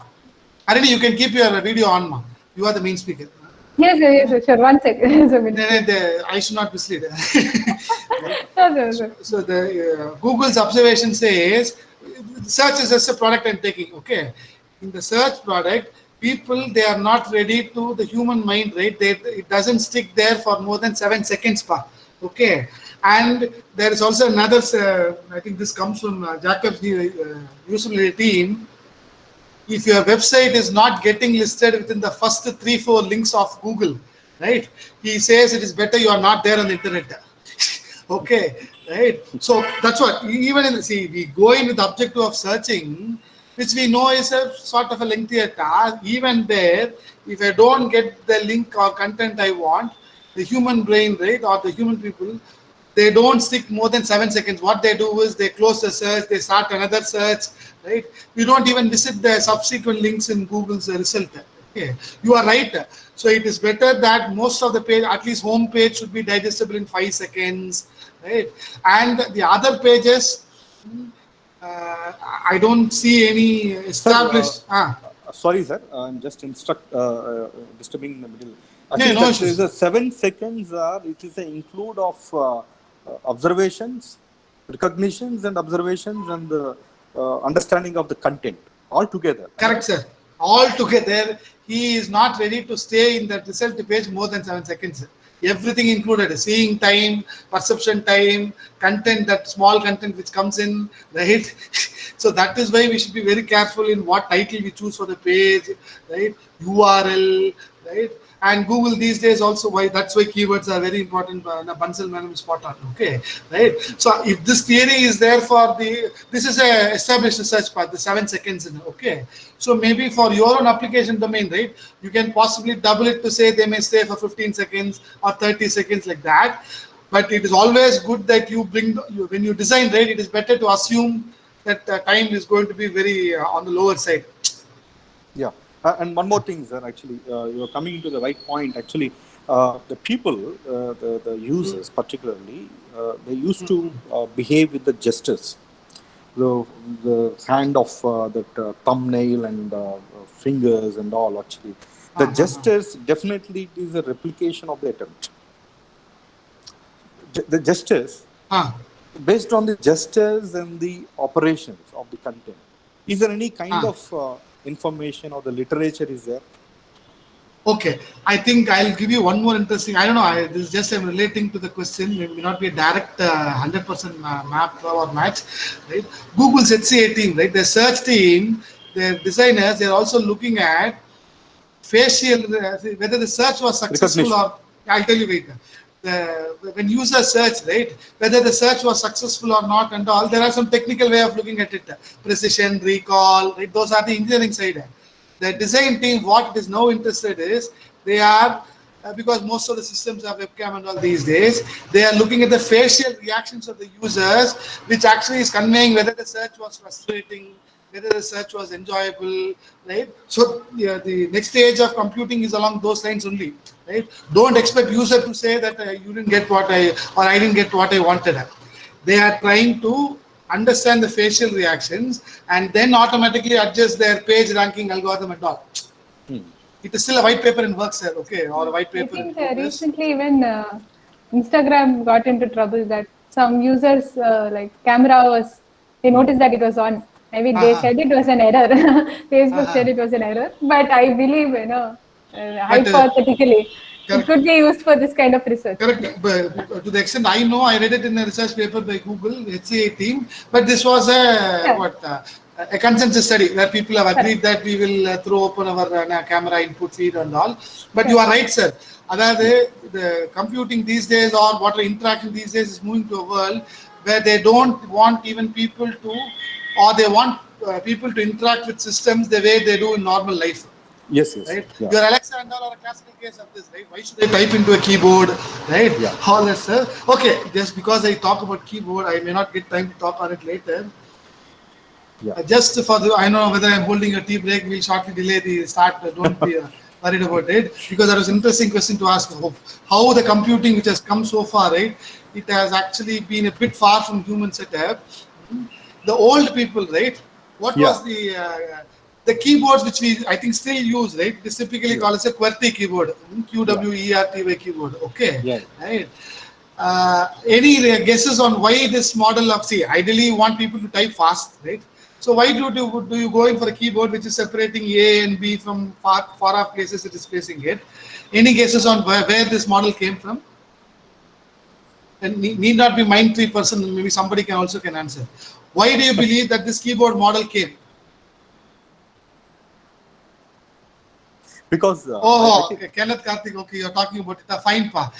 Harini, you can keep your video on, ma. You are the main speaker. Yes, sure. 1 second. I should not mislead. So the Google's observation says, search is just a product I'm taking. Okay, in the search product, people, they are not ready to the human mind, right? It doesn't stick there for more than 7 seconds, pa. Okay, and there is also another. I think this comes from Jacob's usability team. If your website is not getting listed within the first 3-4 links of Google, right? He says it is better you are not there on the internet. Okay, right? So that's what, even we go in with the objective of searching, which we know is a sort of a lengthier task. Even there, if I don't get the link or content I want, the human brain, right, or the human people, they don't stick more than 7 seconds. What they do is they close the search, they start another search, right? You don't even visit the subsequent links in Google's result. Okay, you are right. So it is better that most of the page, at least home page, should be digestible in 5 seconds, right? And the other pages, I don't see any established. Sorry, sir. I'm just disturbing in the middle. No issues. The 7 seconds it is an include of observations, recognitions, and observations, and the understanding of the content all together. Correct, sir. All together, he is not ready to stay in that result page more than 7 seconds. Everything included: seeing time, perception time, content, that small content which comes in, right? So that is why we should be very careful in what title we choose for the page, right? URL, right? And Google these days also, why that's why keywords are very important. Bansal Madam is spot on. Okay, right? So if this theory is there for this is a established research path, the 7 seconds. Okay, so maybe for your own application domain, right, you can possibly double it to say they may stay for 15 seconds or 30 seconds like that. But it is always good that you when you design, right, it is better to assume that time is going to be very on the lower side. Yeah. And one more thing, sir, actually, you're coming to the right point. Actually, the people, the users particularly, they used to behave with the gestures. The hand of that thumbnail and fingers and all, actually. The gestures definitely is a replication of the attempt. The gestures, based on the gestures and the operations of the content, is there any kind of information or the literature is there? Okay, I think I'll give you one more interesting. I don't know. This is just I'm relating to the question. It may not be a direct 100% map or match. Right? Google's HCA team, right? Their search team, their designers, they're also looking at facial whether the search was successful or. I'll tell you later. When users search, right, whether the search was successful or not and all, there are some technical way of looking at it. Precision, recall, right, those are the engineering side. The design team, what it is now interested is, they are, because most of the systems have webcam and all these days, they are looking at the facial reactions of the users, which actually is conveying whether the search was frustrating, whether the search was enjoyable, right? So the next stage of computing is along those lines only, right? Don't expect user to say that you didn't get what I didn't get what I wanted. They are trying to understand the facial reactions and then automatically adjust their page ranking algorithm and all. It is still a white paper in works, sir, okay, or a white paper. I think recently even Instagram got into trouble that some users like camera was, they noticed that it was on. I mean, they said it was an error. Facebook said it was an error, but I believe, hypothetically, it could be used for this kind of research. Correct. But to the extent I know, I read it in a research paper by Google, HCA team, but this was a consensus study where people have agreed that we will throw open our camera input feed and all. But you are right, sir. The computing these days or water interaction these days is moving to a world where they don't want even people to, or they want people to interact with systems the way they do in normal life. Yes. Right? Yeah. Your Alexa and all are a classical case of this, right? Why should I type into a keyboard, right? Yeah. All that stuff. Okay, just because I talk about keyboard, I may not get time to talk on it later. Yeah. Just for I know whether I'm holding a tea break, we'll shortly delay the start. Don't be worried about it, because that was an interesting question to ask. How the computing which has come so far, right? It has actually been a bit far from human setup. The old people, right? What was the keyboards which we I think still use, right? It is typically called as a QWERTY keyboard, QWERTY keyboard. Okay, right. Any guesses on why this model of ideally you want people to type fast, right? So why do you go in for a keyboard which is separating A and B from far off places it is placing it? Any guesses on where this model came from? And need not be mind 3%, maybe somebody can answer. Why do you believe that this keyboard model came? Because Kenneth Karthik, okay, you're talking about it, fine pa.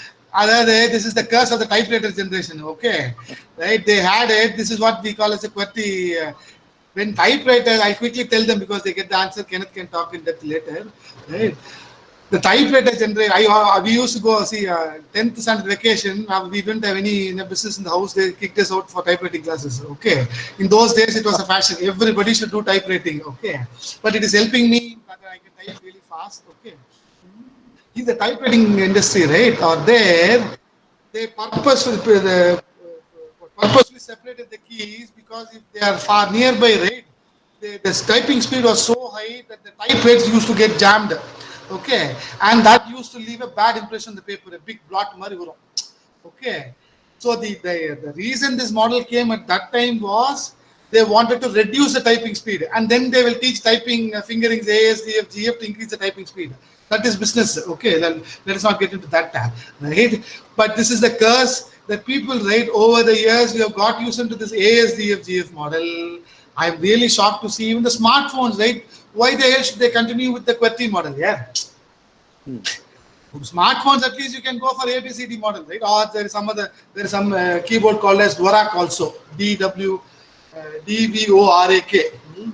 This is the curse of the typewriter generation, okay, right? They had it. This is what we call as a QWERTY. When typewriters, I'll quickly tell them because they get the answer. Kenneth can talk in depth later, right? The typewriter generation. We used to go 10th standard vacation. We didn't have any business in the house. They kicked us out for typewriting classes. Okay, in those days it was a fashion. Everybody should do typewriting. Okay, but it is helping me that I can type really fast. Okay, in the typewriting industry, right? Or they purposely separated the keys because if they are far nearby, right? The typing speed was so high that the typefaces used to get jammed. Okay, and that used to leave a bad impression on the paper, a big blot. Okay, so the reason this model came at that time was they wanted to reduce the typing speed, and then they will teach typing fingerings A, S, D, F, G, F to increase the typing speed. That is business. Okay, then let us not get into that, right? But this is the curse that people, right, over the years we have got used to this A, S, D, F, G, F model. I'm really shocked to see even the smartphones, right? Why the hell should they continue with the QWERTY model? Yeah. Smartphones, at least you can go for ABCD model, right? Or there is some keyboard called as Dvorak also, DVORAK.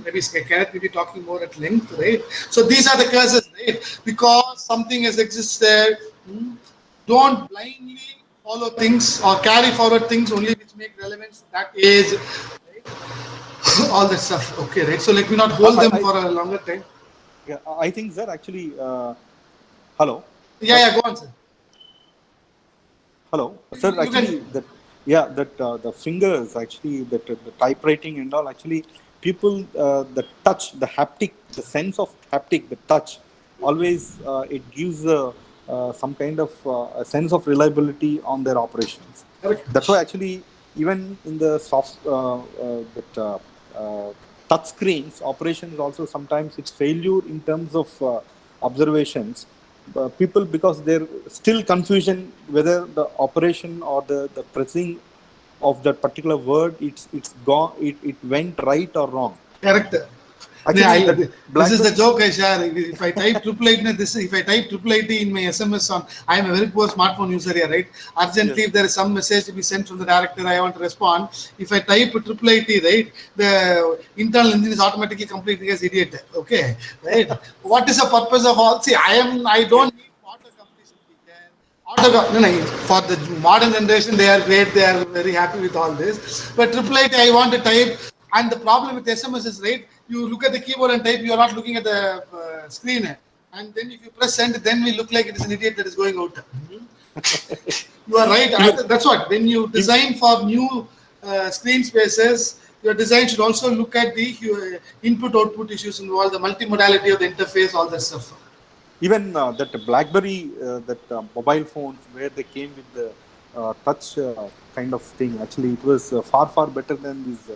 Maybe Kenneth will be talking more at length, right? So these are the curses, right? Because something has existed, don't blindly follow things or carry forward things only which make relevance to that age, right? All that stuff. Okay, right? So let me not hold them for a longer time. Yeah, I think, sir, actually, hello. Yeah, go on, sir. Hello, sir. Actually, the fingers, actually, the typewriting and all. Actually, people, the touch, the haptic, the sense of haptic, the touch, always it gives some kind of a sense of reliability on their operations. That's why actually, even in the soft touch screens, operations also sometimes it's failure in terms of observations. People, because they're still confusion whether the operation or the pressing of that particular word it's gone, it went right or wrong. Correct. Actually, This is the joke I share. If I type 888, if I type 888 in my SMS on, I am a very poor smartphone user here, right? Urgently, if there is some message to be sent from the director, I want to respond. If I type 888, right, the internal engine is automatically completing as idiot. Okay, right? What is the purpose of all? See, I don't need auto-completion feature. For the modern generation, they are great. They are very happy with all this. But 888, I want to type. And the problem with SMS is, right, you look at the keyboard and type, you are not looking at the screen. And then if you press send, then we look like it is an idiot that is going out. You are right. That's what. When you design for new screen spaces, your design should also look at the input-output issues involved, the multimodality of the interface, all that stuff. Even that BlackBerry, mobile phones where they came with the touch kind of thing, actually it was far better than these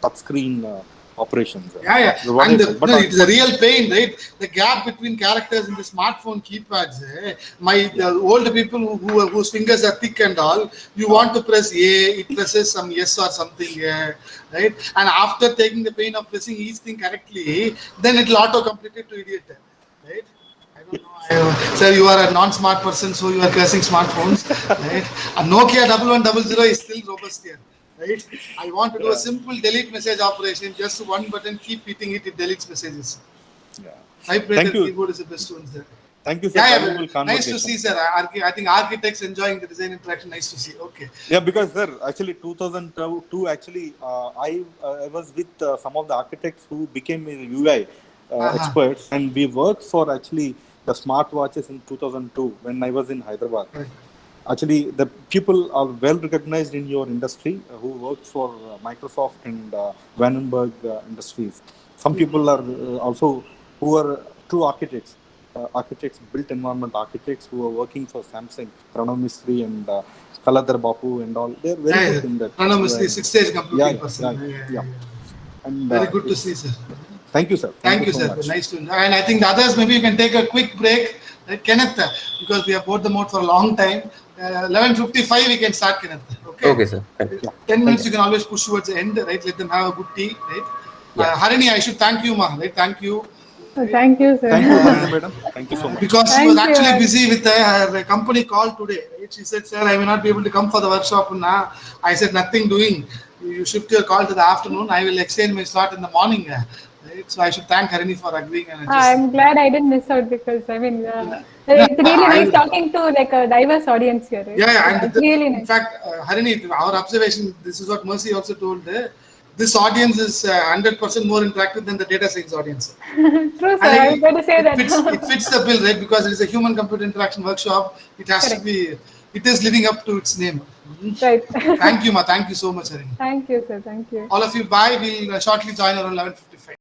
touchscreen operations. Yeah. And it is a real pain, right? The gap between characters in the smartphone keypads. The old people whose fingers are thick and all, you want to press A, it presses some yes or something, right? And after taking the pain of pressing each thing correctly, then it will auto-complete it to idiot, right? I don't know. Sir, you are a non-smart person, so you are cursing smartphones, right? A Nokia 1100 is still robust here. Right? I want to do a simple delete message operation, just one button, keep hitting it, it deletes messages. Yeah. Typewriter keyboard is the best one, sir. Thank you for valuable conversation. Nice to see, sir. I think architects enjoying the design interaction. Nice to see. Okay. Yeah, because sir, actually 2002, actually I was with some of the architects who became UI experts, and we worked for actually the smartwatches in 2002 when I was in Hyderabad. Right. Actually, the people are well recognized in your industry who work for Microsoft and Vandenberg Industries. Some people are also who are true architects, built environment architects who are working for Samsung, Pranav Mistry and Kaladhar Bapu and all. They're very good in that. Pranav Mistry, 6-stage computing person. Yeah. And, very good to see, sir. Thank you, sir. Thank you, sir. Nice to know. And I think the others, maybe you can take a quick break. Kenneth, because we have brought them out for a long time. 11:55 we can start, Kenneth. Okay, sir. 10 minutes you can always push towards the end, right? Let them have a good tea, right? Harini, I should thank you, ma. Right? Thank you. Thank you, sir. Thank you, madam. Thank you so much. Because she was actually busy with her company call today. Right? She said, "Sir, I may not be able to come for the workshop now." I said, "Nothing doing. You shift your call to the afternoon. I will exchange my slot in the morning." Right? So I should thank Harini for agreeing. And I'm glad I didn't miss out because it's really nice talking to like a diverse audience here. Right? Yeah, and really nice. In fact, Harini, our observation, this is what Mercy also told. This audience is 100% more interactive than the data science audience. True, sir. I was going to say that. It fits the bill, right? Because it is a human-computer interaction workshop. It has to be. It is living up to its name. Right. Thank you, ma. Thank you so much, Harini. Thank you, sir. Thank you. All of you, bye. We'll shortly join around 11:50.